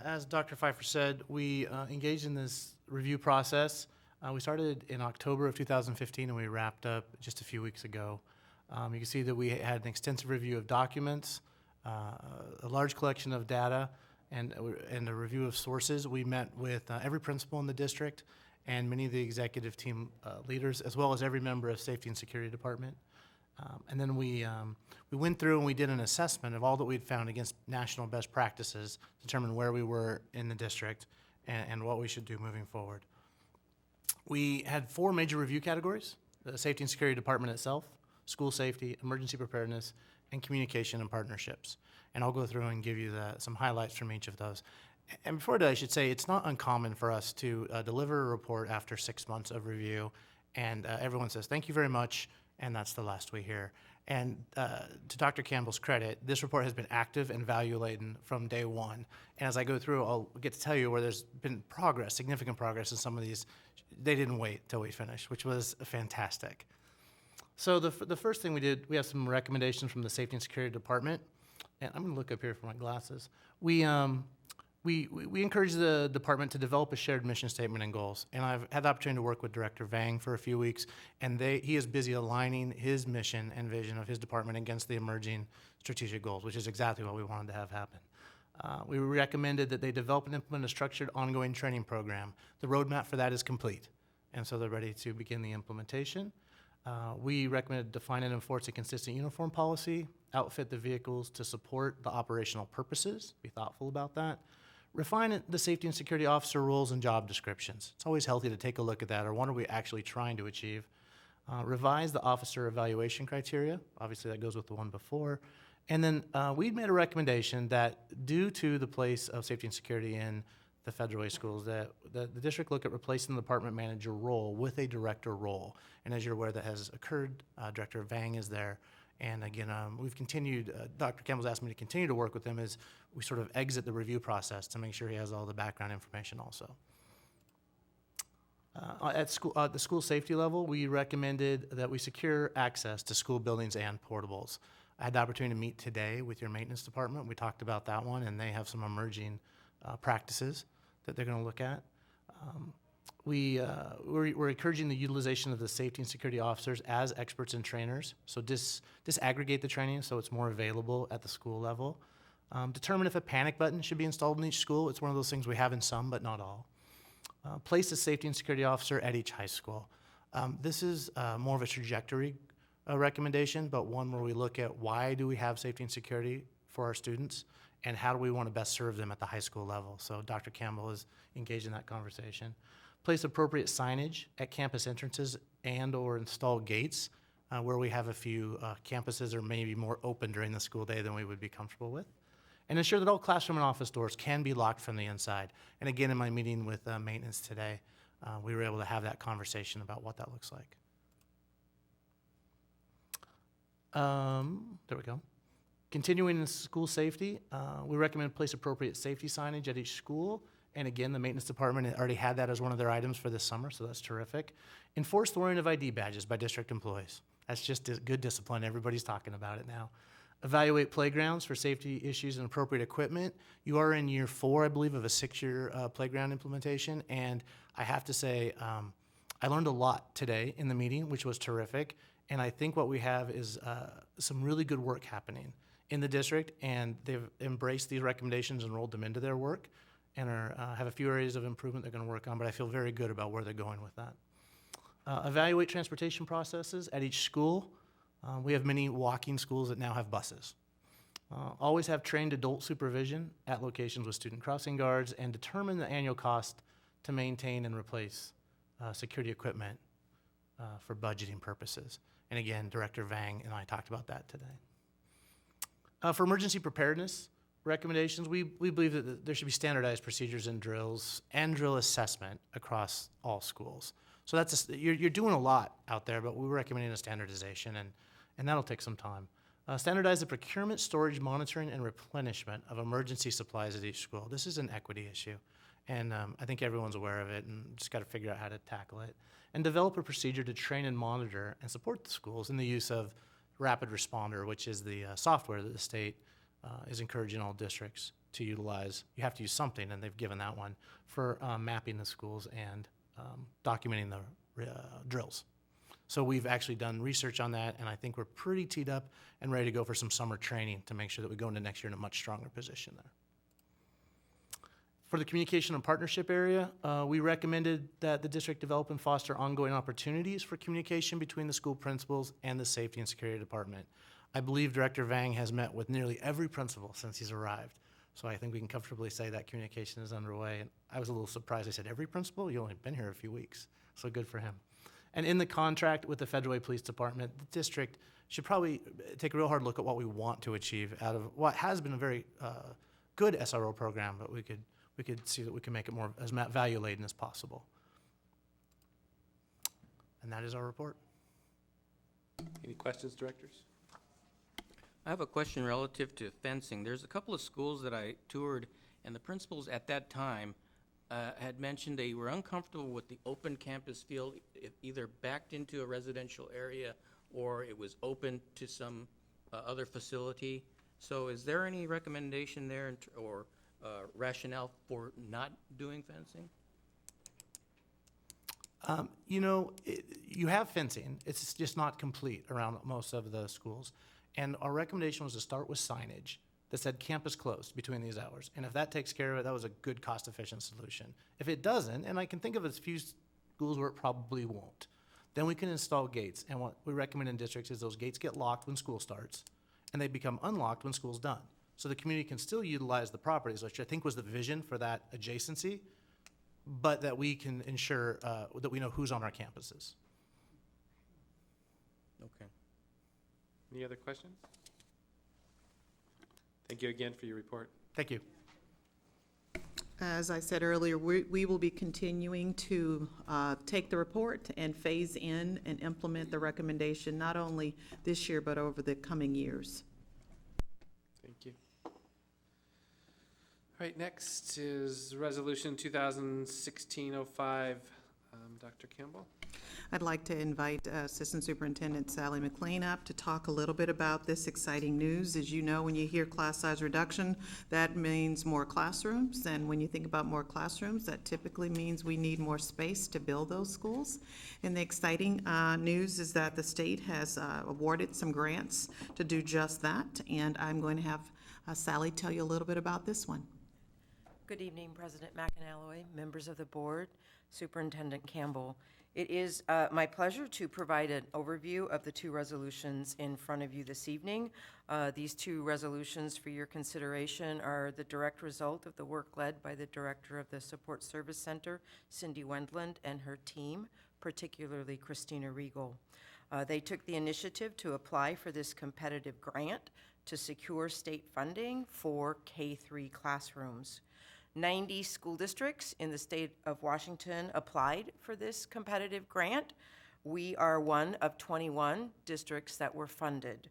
As Dr. Pfeiffer said, we engaged in this review process. We started in October of 2015 and we wrapped up just a few weeks ago. You can see that we had an extensive review of documents, a large collection of data, and a review of sources. We met with every principal in the district and many of the executive team leaders, as well as every member of Safety and Security Department. And then we went through and we did an assessment of all that we'd found against national best practices, determine where we were in the district and what we should do moving forward. We had 4 major review categories: the Safety and Security Department itself, school safety, emergency preparedness, and communication and partnerships. And I'll go through and give you some highlights from each of those. And before that, I should say it's not uncommon for us to deliver a report after 6 months of review, and everyone says, "Thank you very much," and that's the last we hear. And to Dr. Campbell's credit, this report has been active and value-laden from day one. And as I go through, I'll get to tell you where there's been progress, significant progress in some of these. They didn't wait till we finished, which was fantastic. So the first thing we did, we have some recommendations from the Safety and Security Department. And I'm going to look up here for my glasses. We encourage the department to develop a shared mission statement and goals. And I've had the opportunity to work with Director Vang for a few weeks, and he is busy aligning his mission and vision of his department against the emerging strategic goals, which is exactly what we wanted to have happen. We recommended that they develop and implement a structured ongoing training program. The roadmap for that is complete, and so they're ready to begin the implementation. We recommended define and enforce a consistent uniform policy, outfit the vehicles to support the operational purposes, be thoughtful about that. Refine the safety and security officer roles and job descriptions. It's always healthy to take a look at that, or what are we actually trying to achieve. Revise the officer evaluation criteria. Obviously, that goes with the one before. And then we'd made a recommendation that due to the place of safety and security in the Federal Way schools, that the district look at replacing the department manager role with a director role. And as you're aware, that has occurred. Director Vang is there. And again, we've continued, Dr. Campbell's asked me to continue to work with him as we sort of exit the review process to make sure he has all the background information also. At the school safety level, we recommended that we secure access to school buildings and portables. I had the opportunity to meet today with your maintenance department. We talked about that one, and they have some emerging practices that they're going to look at. We're encouraging the utilization of the safety and security officers as experts and trainers. So disaggregate the training so it's more available at the school level. Determine if a panic button should be installed in each school. It's one of those things we have in some, but not all. Place a safety and security officer at each high school. This is more of a trajectory recommendation, but one where we look at why do we have safety and security for our students, and how do we want to best serve them at the high school level. So Dr. Campbell is engaged in that conversation. Place appropriate signage at campus entrances and or install gates where we have a few campuses are maybe more open during the school day than we would be comfortable with. And ensure that all classroom and office doors can be locked from the inside. And again, in my meeting with maintenance today, we were able to have that conversation about what that looks like. There we go. Continuing in school safety, we recommend place appropriate safety signage at each school. And again, the maintenance department already had that as one of their items for this summer, so that's terrific. Enforce the wearing of ID badges by district employees. That's just good discipline. Everybody's talking about it now. Evaluate playgrounds for safety issues and appropriate equipment. You are in year 4, I believe, of a 6-year playground implementation. And I have to say, I learned a lot today in the meeting, which was terrific. And I think what we have is some really good work happening in the district, and they've embraced these recommendations and rolled them into their work, and have a few areas of improvement they're going to work on, but I feel very good about where they're going with that. Evaluate transportation processes at each school. We have many walking schools that now have buses. Always have trained adult supervision at locations with student crossing guards, and determine the annual cost to maintain and replace security equipment for budgeting purposes. And again, Director Vang and I talked about that today. For emergency preparedness recommendations, we believe that there should be standardized procedures and drills and drill assessment across all schools. So that's you're doing a lot out there, but we're recommending a standardization, and that'll take some time. Standardize the procurement, storage, monitoring, and replenishment of emergency supplies at each school. This is an equity issue, and I think everyone's aware of it, and just got to figure out how to tackle it. And develop a procedure to train and monitor and support the schools in the use of Rapid Responder, which is the software that the state is encouraging all districts to utilize. You have to use something, and they've given that one for mapping the schools and documenting the drills. So we've actually done research on that, and I think we're pretty teed up and ready to go for some summer training to make sure that we go into next year in a much stronger position there. For the communication and partnership area, we recommended that the district develop and foster ongoing opportunities for communication between the school principals and the safety and security department. I believe Director Vang has met with nearly every principal since he's arrived. So I think we can comfortably say that communication is underway. And I was a little surprised. I said, every principal? You've only been here a few weeks. So good for him. And in the contract with the Federal Way Police Department, the district should probably take a real hard look at what we want to achieve out of what has been a very good SRO program, but we could see that we can make it more as value-laden as possible. And that is our report. Any questions, directors? I have a question relative to fencing. There's a couple of schools that I toured, and the principals at that time had mentioned they were uncomfortable with the open campus field, either backed into a residential area or it was open to some other facility. So is there any recommendation there or rationale for not doing fencing? You have fencing. It's just not complete around most of the schools. And our recommendation was to start with signage that said campus closed between these hours. And if that takes care of it, that was a good cost-efficient solution. If it doesn't, and I can think of a few schools where it probably won't, then we can install gates. And what we recommend in districts is those gates get locked when school starts, and they become unlocked when school's done. So the community can still utilize the properties, which I think was the vision for that adjacency, but that we can ensure that we know who's on our campuses. Okay. Any other questions? Thank you again for your report. Thank you. As I said earlier, we will be continuing to take the report and phase in and implement the recommendation, not only this year, but over the coming years. Thank you. All right, next is Resolution 2016-05. Dr. Campbell. I'd like to invite Assistant Superintendent Sally McLean up to talk a little bit about this exciting news. As you know, when you hear class size reduction, that means more classrooms. And when you think about more classrooms, that typically means we need more space to build those schools. And the exciting news is that the state has awarded some grants to do just that. And I'm going to have Sally tell you a little bit about this one. Good evening, President McAnalloy, members of the board, Superintendent Campbell. It is my pleasure to provide an overview of the two resolutions in front of you this evening. These two resolutions for your consideration are the direct result of the work led by the Director of the Support Service Center, Cindy Wendland, and her team, particularly Christina Regal. They took the initiative to apply for this competitive grant to secure state funding for K-3 classrooms. 90 school districts in the state of Washington applied for this competitive grant. We are one of 21 districts that were funded.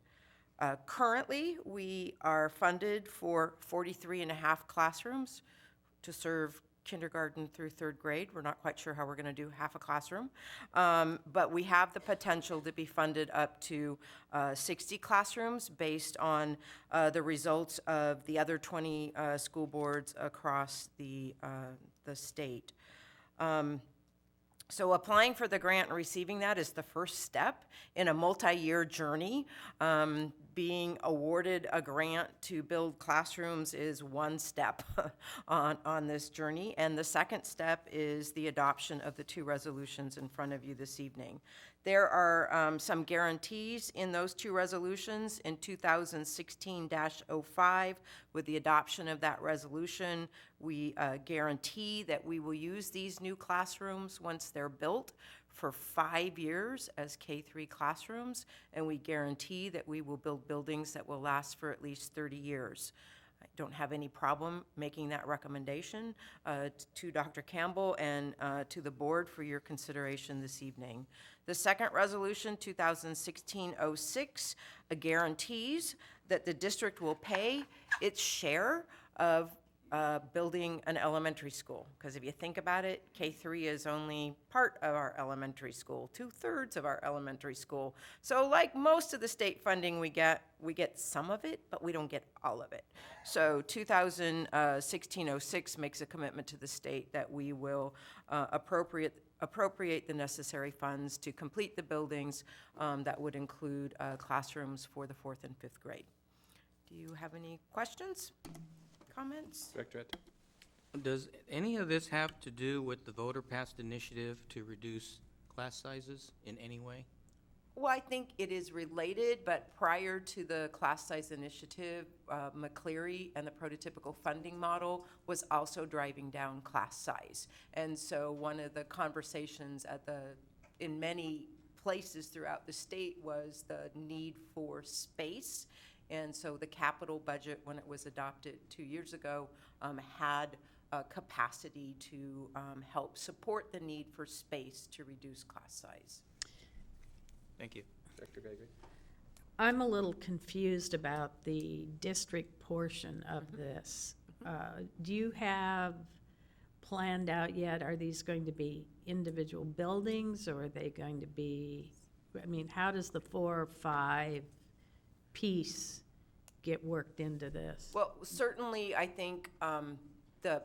Currently, we are funded for 43 and a half classrooms to serve kindergarten through third grade. We're not quite sure how we're going to do half a classroom, but we have the potential to be funded up to 60 classrooms based on the results of the other 20 school boards across the state. So applying for the grant and receiving that is the first step in a multi-year journey. Being awarded a grant to build classrooms is one step on this journey. And the second step is the adoption of the two resolutions in front of you this evening. There are some guarantees in those two resolutions. In 2016-05, with the adoption of that resolution, we guarantee that we will use these new classrooms once they're built for 5 years as K-3 classrooms, and we guarantee that we will build buildings that will last for at least 30 years. I don't have any problem making that recommendation to Dr. Campbell and to the board for your consideration this evening. The second resolution, 2016-06, guarantees that the district will pay its share of building an elementary school. Because if you think about it, K-3 is only part of our elementary school, 2/3 of our elementary school. So like most of the state funding we get some of it, but we don't get all of it. So 2016-06 makes a commitment to the state that we will appropriate the necessary funds to complete the buildings that would include classrooms for the 4th and 5th grade. Do you have any questions? Comments? Director Ed. Does any of this have to do with the voter-passed initiative to reduce class sizes in any way? Well, I think it is related, but prior to the class size initiative, McCleary and the prototypical funding model was also driving down class size. And so one of the conversations in many places throughout the state was the need for space. And so the capital budget, when it was adopted 2 years ago, had capacity to help support the need for space to reduce class size. Thank you. Dr. Gregory? I'm a little confused about the district portion of this. Do you have planned out yet, are these going to be individual buildings, or are they going to be, I mean, how does the 4 or 5 piece get worked into this? Well, certainly, I think the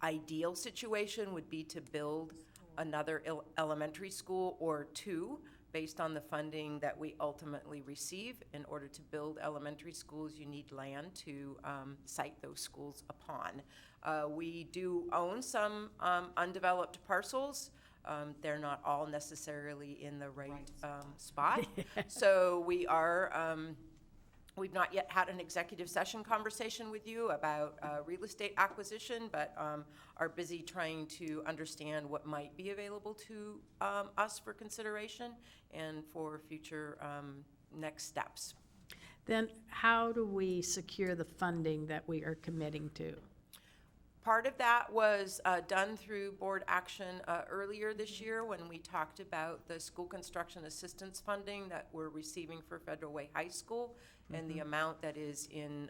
ideal situation would be to build another elementary school or 2 based on the funding that we ultimately receive. In order to build elementary schools, you need land to site those schools upon. We do own some undeveloped parcels. They're not all necessarily in the right spot. So we are, we've not yet had an executive session conversation with you about real estate acquisition, but are busy trying to understand what might be available to us for consideration and for future next steps. Then how do we secure the funding that we are committing to? Part of that was done through board action earlier this year when we talked about the school construction assistance funding that we're receiving for Federal Way High School and the amount that is in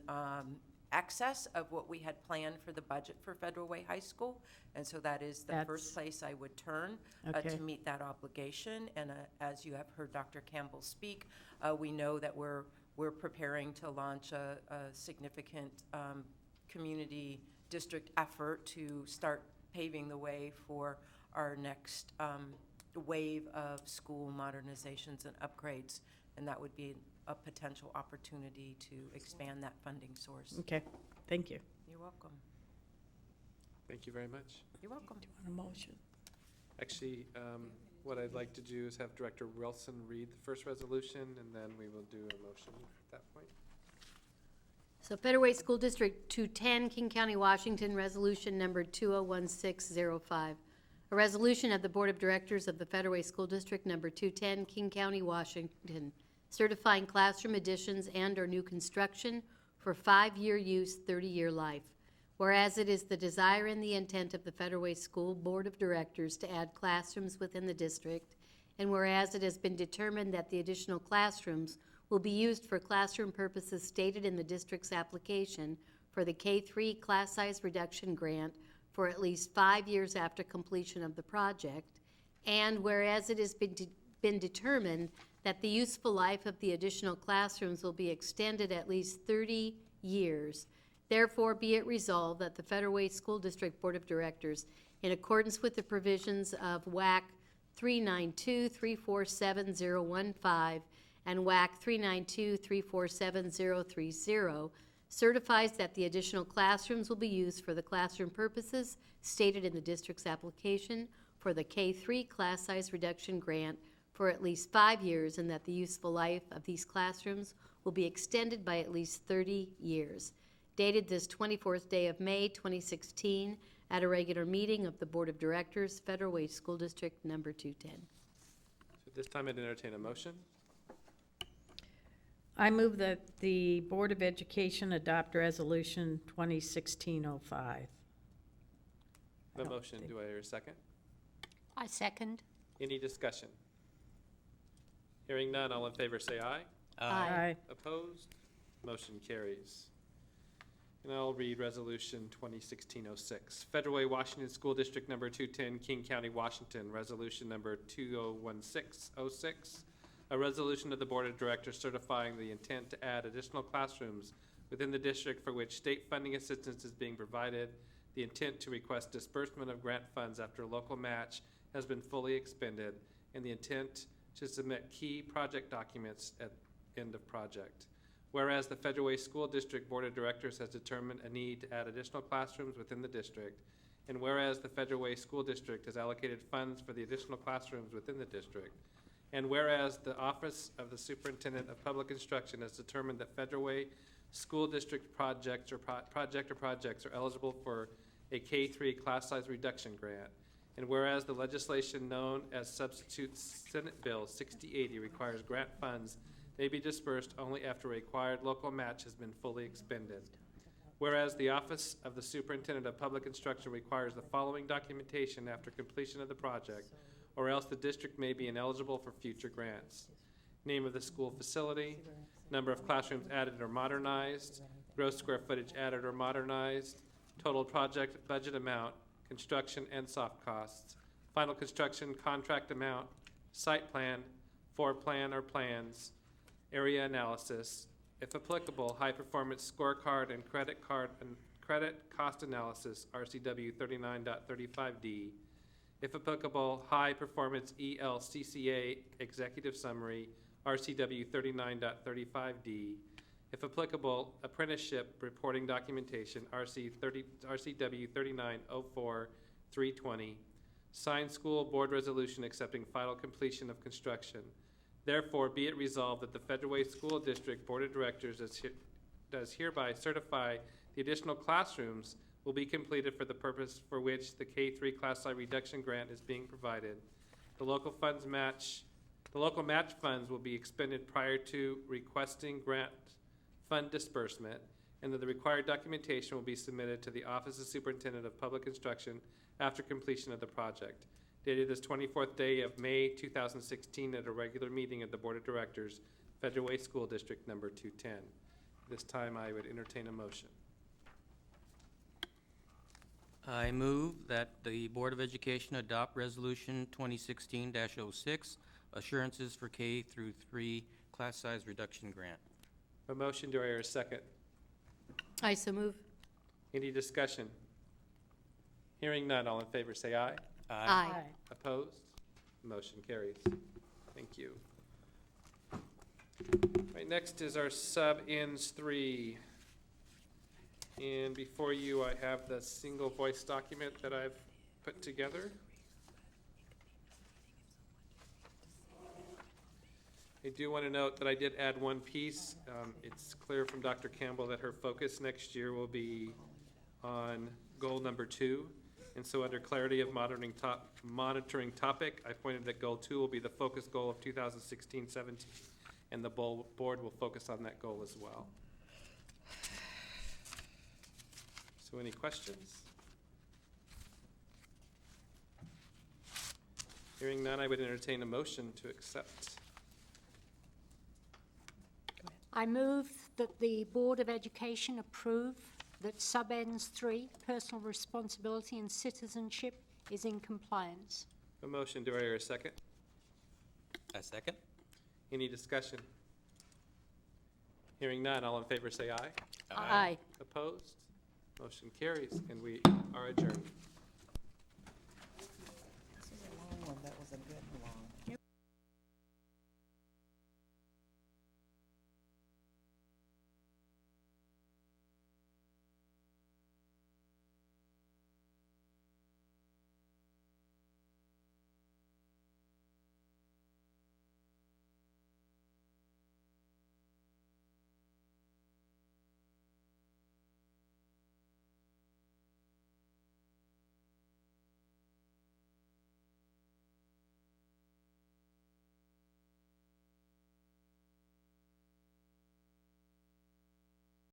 excess of what we had planned for the budget for Federal Way High School. And so that is the first place I would turn to meet that obligation. And as you have heard Dr. Campbell speak, we know that we're preparing to launch a significant community district effort to start paving the way for our next wave of school modernizations and upgrades, and that would be a potential opportunity to expand that funding source. Okay, thank you. You're welcome. Thank you very much. You're welcome. Do you want a motion? Actually, what I'd like to do is have Director Wilson read the first resolution, and then we will do a motion at that point. So Federal Way School District 210, King County, Washington, Resolution Number 201605. A resolution of the Board of Directors of the Federal Way School District Number 210, King County, Washington, certifying classroom additions and/or new construction for 5-year use, 30-year life. Whereas it is the desire and the intent of the Federal Way School Board of Directors to add classrooms within the district, and whereas it has been determined that the additional classrooms will be used for classroom purposes stated in the district's application for the K-3 class size reduction grant for at least 5 years after completion of the project, and whereas it has been determined that the useful life of the additional classrooms will be extended at least 30 years, therefore be it resolved that the Federal Way School District Board of Directors, in accordance with the provisions of WAC 392-347-015 and WAC 392-347-030, certifies that the additional classrooms will be used for the classroom purposes stated in the district's application for the K-3 class size reduction grant for at least 5 years, and that the useful life of these classrooms will be extended by at least 30 years. Dated this 24th day of May 2016 at a regular meeting of the Board of Directors, Federal Way School District Number 210. So at this time, I'd entertain a motion. I move that the Board of Education adopt Resolution 2016-05. The motion, do I hear a second? I second. Any discussion? Hearing none, all in favor say aye. Aye. Opposed? Motion carries. And I'll read Resolution 2016-06. Federal Way Washington School District Number 210, King County, Washington, Resolution Number 2016-06. A resolution of the Board of Directors certifying the intent to add additional classrooms within the district for which state funding assistance is being provided, the intent to request disbursement of grant funds after a local match has been fully expended, and the intent to submit key project documents at end of project. Whereas the Federal Way School District Board of Directors has determined a need to add additional classrooms within the district, and whereas the Federal Way School District has allocated funds for the additional classrooms within the district, and whereas the Office of the Superintendent of Public Instruction has determined that Federal Way School District projects are eligible for a K-3 class size reduction grant, and whereas the legislation known as Substitute Senate Bill 6080 requires grant funds may be dispersed only after a required local match has been fully expended. Whereas the Office of the Superintendent of Public Instruction requires the following documentation after completion of the project, or else the district may be ineligible for future grants: name of the school facility, number of classrooms added or modernized, gross square footage added or modernized, total project budget amount, construction and soft costs, final construction contract amount, site plan, floor plan or plans, area analysis, if applicable, high performance scorecard and credit cost analysis, RCW 39.35D. If applicable, high performance ELCCA executive summary, RCW 39.35D. If applicable, apprenticeship reporting documentation, RCW 3904-320. Signed school board resolution accepting final completion of construction. Therefore, be it resolved that the Federal Way School District Board of Directors does hereby certify the additional classrooms will be completed for the purpose for which the K-3 class size reduction grant is being provided. The local match funds will be expended prior to requesting grant fund disbursement, and that the required documentation will be submitted to the Office of Superintendent of Public Instruction after completion of the project. Dated this 24th day of May 2016 at a regular meeting of the Board of Directors, Federal Way School District number 210. This time I would entertain a motion. I move that the Board of Education adopt Resolution 2016-06, Assurances for K through 3 Class Size Reduction Grant. A motion, do I hear a second? I so move. Any discussion? Hearing none, all in favor say aye. Aye. Opposed? Motion carries. Thank you. Right, next is our sub-ins 3. And before you, I have the single voice document that I've put together. I do want to note that I did add one piece. It's clear from Dr. Campbell that her focus next year will be on goal number 2. And so under clarity of monitoring topic, I pointed that goal 2 will be the focus goal of 2016-17, and the board will focus on that goal as well. So any questions? Hearing none, I would entertain a motion to accept. I move that the Board of Education approve that sub-ends 3, personal responsibility and citizenship, is in compliance. A motion, do I hear a second? A second. Any discussion? Hearing none, all in favor say aye. Aye. Opposed? Motion carries, and we are adjourned. This is a long one that